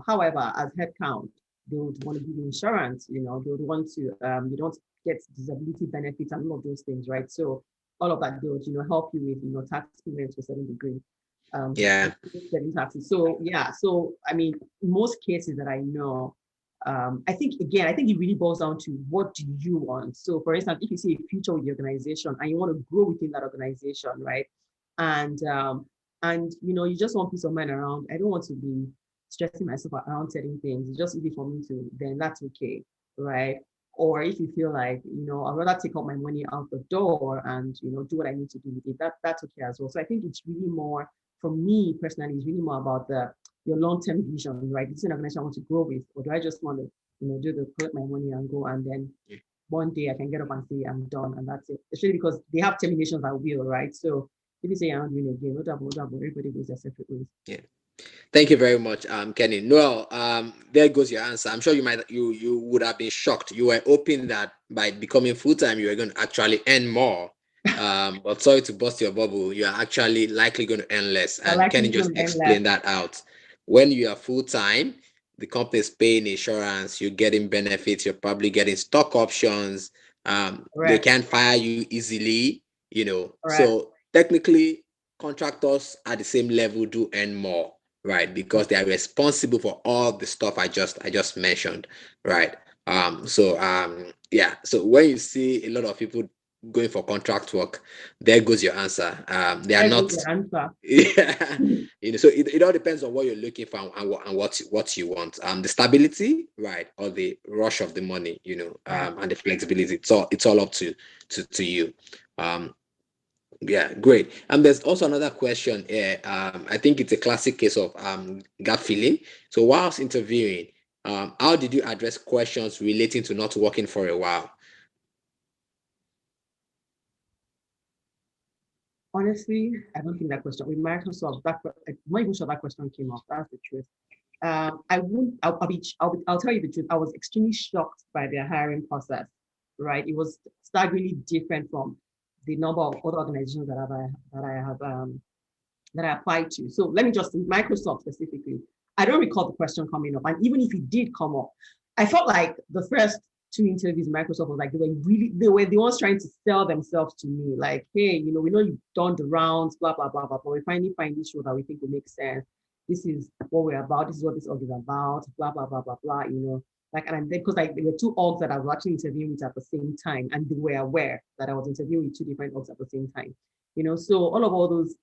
However, as headcount, they would want to give you insurance, they would want to, you don't get disability benefits and all of those things, right? So all of that they would, help you with, tax payments to a certain degree. Yeah. Setting taxes. So yeah, so I mean, most cases that I know, I think it really boils down to what do you want. So, for instance, if you see a future with the organization and you want to grow within that organization, right? And you just want peace of mind around. I don't want to be stressing myself around certain things. It's just easy for me to. Then that's okay, right? Or if you feel like I'd rather take out my money out the door and do what I need to do with it. That's okay as well. So I think it's really more for me personally. It's really more about the your long-term vision, right? This is an organization I want to grow with, or do I just want to, do the collect my money and go, and then one day I can get up and say I'm done and that's it. Especially because they have terminations at will, right? So if you say I'm not doing it again, no double, everybody goes their separate ways. Yeah. Thank you very much, Kenny. Noel, there goes your answer. I'm sure you would have been shocked. You were hoping that by becoming full time, you were going to actually earn more. But sorry to bust your bubble. You are actually likely going to earn less. I And like Kenny you just to end less. explained that out. When you are full time, the company is paying insurance. You're getting benefits. You're probably getting stock options. They Correct. can't fire you easily. Correct. So technically, contractors at the same level do earn more, right? Because they are responsible for all the stuff I just mentioned, right? Yeah. So when you see a lot of people going for contract work, there goes your answer. They are There goes not. the answer. Yeah. So it all depends on what you're looking for and what you want. The stability, right, or the rush of the money, Right. and the flexibility. It's all up to you. Um, yeah, great. There's also another question here. I think it's a classic case of gap filling. So whilst interviewing, how did you address questions relating to not working for a while? Honestly, I don't think that question with Microsoft, I'm not even sure that question came up. That's the truth. I won't. I'll tell you the truth. I was extremely shocked by their hiring process. Right, it was staggeringly different from the number of other organizations that I applied to. So let me just Microsoft specifically. I don't recall the question coming up, and even if it did come up, I felt like the first two interviews Microsoft was like they were the ones trying to sell themselves to me, like, hey, we know you've done the rounds, blah blah blah blah, but we finally find this show that we think will make sense. This is what we're about. This is what this org is about. Blah blah blah blah blah. Like, and then because like there were two orgs that I was actually interviewing with at the same time, and they were aware that I was interviewing with two different orgs at the same time. So all those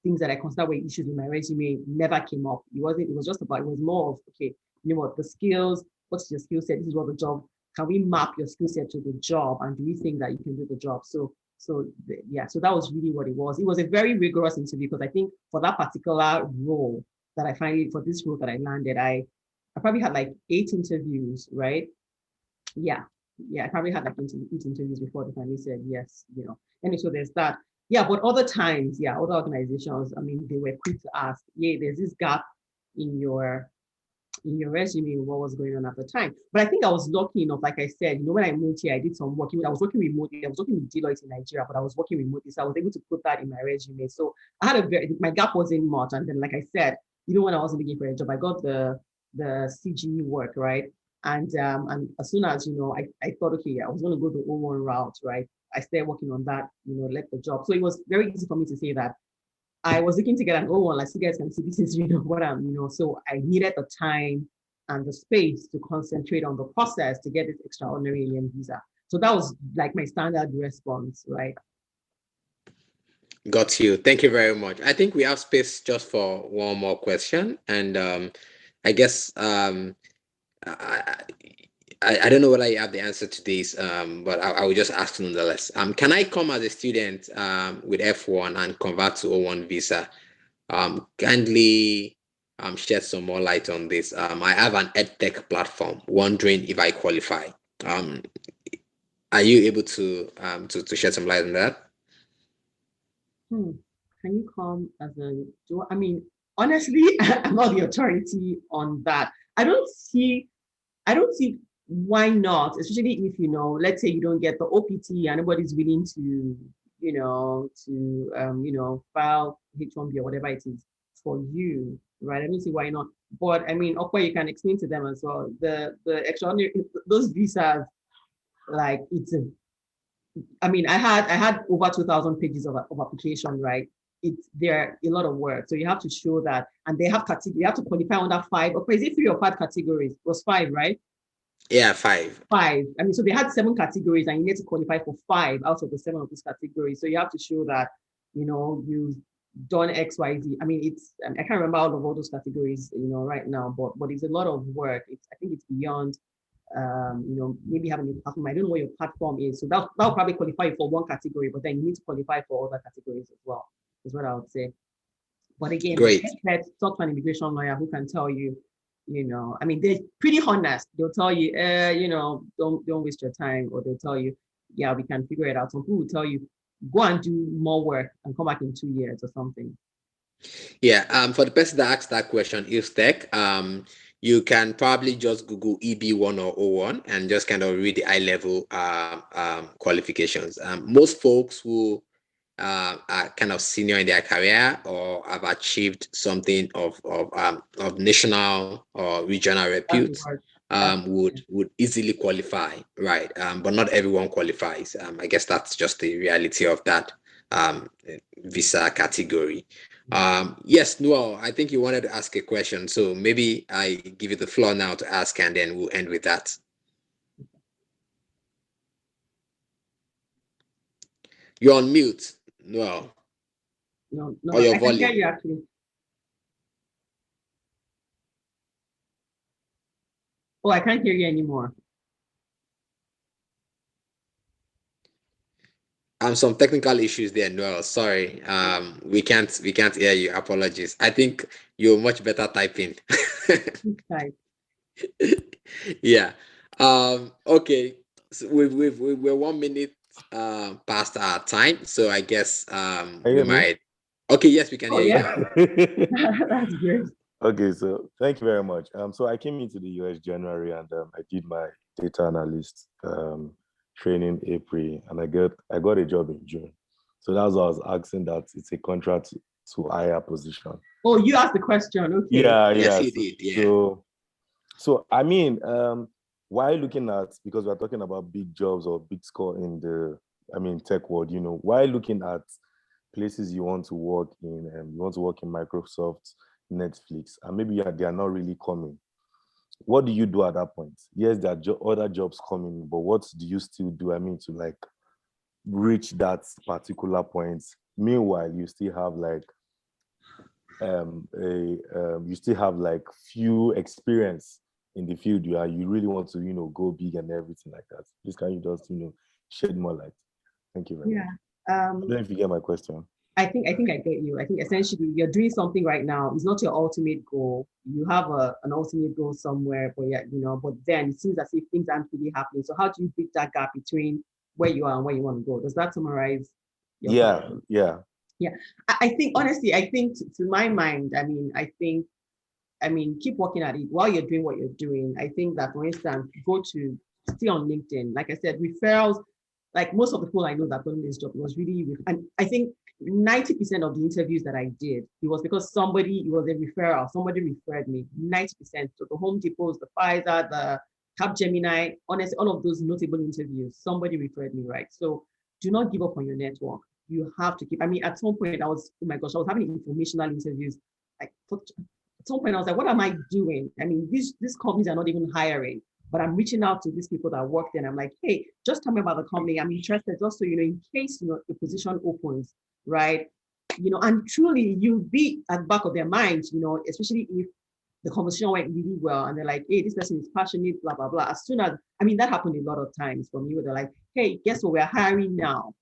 things that I consider were issues in my resume never came up. It was just about, it was more of, okay, what, the skills, what's your skill set? This is what the job, can we map your skill set to the job? And do you think that you can do the job? So So yeah, so that was really what it was. It was a very rigorous interview because I think for that particular role that I finally, for this role that I landed, I probably had like 8 interviews, right? Yeah, yeah, I probably had like 8 interviews before they finally said yes, you know. And so there's that. Yeah, but other times, yeah, other organizations, I mean, they were quick to ask, yeah, there's this gap in your resume, what was going on at the time. But I think I was lucky enough, like I said, you know, when I moved here, I did some work. I was working remotely. I was working with Deloitte in Nigeria, but I was working remotely. So I was able to put that in my resume. So I had my gap wasn't much. And then, like I said, you know, when I was looking for a job, I got the CGE work, right? And as soon as, you know, I thought, okay, I was going to go the O1 route, right? I started working on that, you know, left the job. So it was very easy for me to say that I was looking to get an O1, like you guys can see, this is, you know, what I'm, you know, so I needed the time and the space to concentrate on the process to get this extraordinary alien visa. So that was like my standard response, right? Got you. Thank you very much. I think we have space just for one more question, and I guess I, I don't know whether you have the answer to this, but I will just ask nonetheless. Can I come as a student with F1 and convert to O1 visa? Kindly shed some more light on this. I have an edtech platform, wondering if I qualify. Um, are you able to shed some light on that? Hmm. Can you come as a, do I mean, honestly, I'm not the authority on that. I don't see why not, especially if, you know, let's say you don't get the OPT and nobody's willing to, you know, file H1B or whatever it is for you, right? I don't see why not. But I mean, okay, you can explain to them as well. The extraordinary those visas, like it's a, I mean, I had over 2,000 pages of application, right? It's there a lot of work. So you have to show that, and they have category, you have to qualify under five, or is it 3 or 5 categories? It was five, right? Yeah, five. Five. I mean, so they had 7 categories, and you need to qualify for five out of the seven of these categories. So you have to show that, you know, you've done X, Y, Z. I mean, it's I can't remember all those categories, you know, right now, but it's a lot of work. I think it's beyond you know, maybe having a platform. I don't know what your platform is. So that'll probably qualify you for one category, but then you need to qualify for other categories as well, is what I would say. But again, like Great. I said, talk to an immigration lawyer who can tell you, you know, I mean, they're pretty honest. They'll tell you, you know, don't waste your time, or they'll tell you, yeah, we can figure it out. Some people will tell you, go and do more work and come back in 2 years or something. Yeah, for the person that asked that question, Tech, you can probably just Google EB1 or O1 and just kind of read the high level qualifications. Most folks who are kind of senior in their career or have achieved something of national or regional That's the repute word. That's would easily qualify, right? But not everyone qualifies. I guess that's just the reality of that um, visa category. Yes, Noel, I think you wanted to ask a question, so maybe I give you the floor now to ask, and then we'll end with that. You're on mute, Noel, no, no, or no. your I can hear volume. you actually. Oh, I can't hear you anymore. Some technical issues there, Noel. Sorry. We can't hear you. Apologies. I think you're much better typing. Type. Yeah. Okay. So we're 1 minute past our time, so I guess Can you we hear me? might. Okay, yes, we can Oh hear you yeah, now. that's great. Okay, so thank you very much. So I came into the US January and I did my data analyst training April, and I got a job in June. So that's why I was asking that it's a contract to hire position. Oh, you asked the question. Okay. Yeah, Yes, yeah. you So did. Yeah. so I mean, why looking at, because we're talking about big jobs or big score in the, I mean, tech world, why looking at places you want to work in, and you want to work in Microsoft, Netflix, and maybe they are not really coming. What do you do at that point? Yes, there are other jobs coming, but what do you still do? I mean, to like reach that particular point. Meanwhile, you still have like you still have like few experience in the field you really want to go big and everything like that. Please, can you just shed more light? Thank you very Yeah. much. I don't know if you get my question. I think I get you. I think essentially you're doing something right now. It's not your ultimate goal. You have an ultimate goal somewhere, but yeah, but then it seems as if things aren't really happening. So how do you bridge that gap between where you are and where you want to go? Does that summarize your question? Yeah. I think honestly, I think to my mind, I mean, keep working at it while you're doing what you're doing. I think that, for instance, stay on LinkedIn. Like I said, referrals, like most of the people I know that got in this job was really, and I think 90% of the interviews that I did, it was because it was a referral, somebody referred me, 90%. So the Home Depots, the Pfizer, the Capgemini, honestly, all of those notable interviews, somebody referred me, right? So do not give up on your network. You have to keep, I mean, at some point oh my gosh, I was having informational interviews. Like at some point I was like, what am I doing? I mean, these companies are not even hiring, but I'm reaching out to these people that work there. And I'm like, hey, just tell me about the company. I'm interested, just so in case the position opens, right? And truly you'll be at the back of their minds, especially if the conversation went really well and they're like, hey, this person is passionate, blah, blah, blah. As soon as, I mean, that happened a lot of times for me where they're like, hey, guess what, we're hiring now,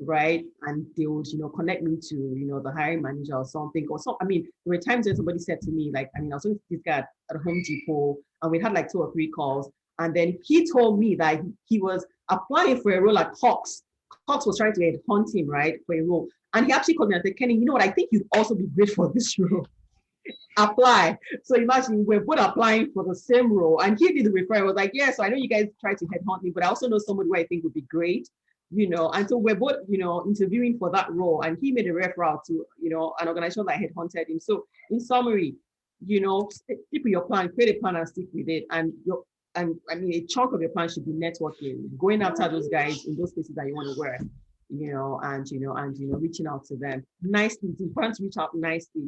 right? And they would, connect me to, the hiring manager or something. I mean, there were times when somebody said to me, like, I mean, I was talking to this guy at Home Depot and we had like 2 or 3 calls. And then he told me that he was applying for a role at Cox. Cox was trying to headhunt him, right, for a role. And he actually called me and said, Kenny, you know what? I think you'd also be great for this role. Apply. So imagine we're both applying for the same role. And he did the referral. I was like, yeah, so I know you guys tried to headhunt me, but I also know somebody who I think would be great. And so we're both, interviewing for that role. And he made a referral to, an organization that headhunted him. So in summary, stick with your plan, create a plan and stick with it. And I mean, a chunk of your plan should be networking, going after those guys in those places that you want to work, and reaching out to them nicely. It's important to reach out nicely,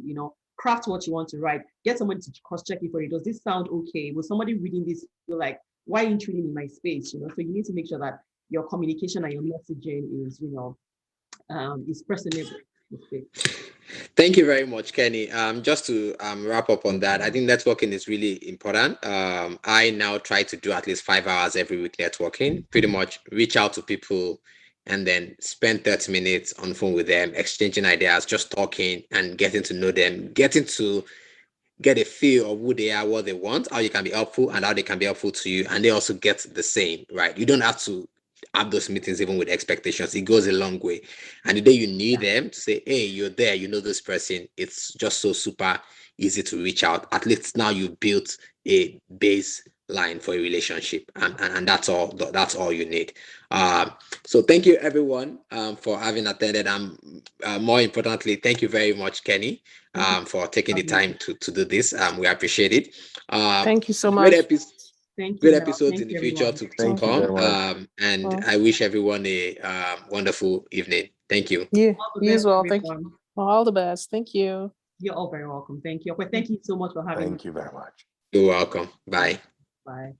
craft what you want to write, get somebody to cross-check it for you. Does this sound okay? Will somebody reading this feel like, why are you intruding in my space? So you need to make sure that your communication and your messaging is personable. Thank you very much, Kenny. Just to wrap up on that, I think networking is really important. I now try to do at least 5 hours every week networking, pretty much reach out to people and then spend 30 minutes on the phone with them, exchanging ideas, just talking and getting to know them, getting to get a feel of who they are, what they want, how you can be helpful, and how they can be helpful to you. And they also get the same, right? You don't have to have those meetings even with expectations. It goes a long way. And the day you need them to say, hey, you're there, you know this person, it's just so super easy to reach out. At least now you built a baseline for a relationship, and that's all you need. So thank you everyone for having attended. More importantly, thank you very much, Kenny, for taking the time to do this. We appreciate it. Thank you so much. Thank Great you. episodes Thank in the you, future everyone. to come. And I wish everyone a wonderful evening. Thank you. Yeah, All the you best, as well. Thank everyone. you. All the best. Thank you. You're all very welcome. Thank you. But thank you so much for having me. Thank you very much. You're welcome. Bye. Bye.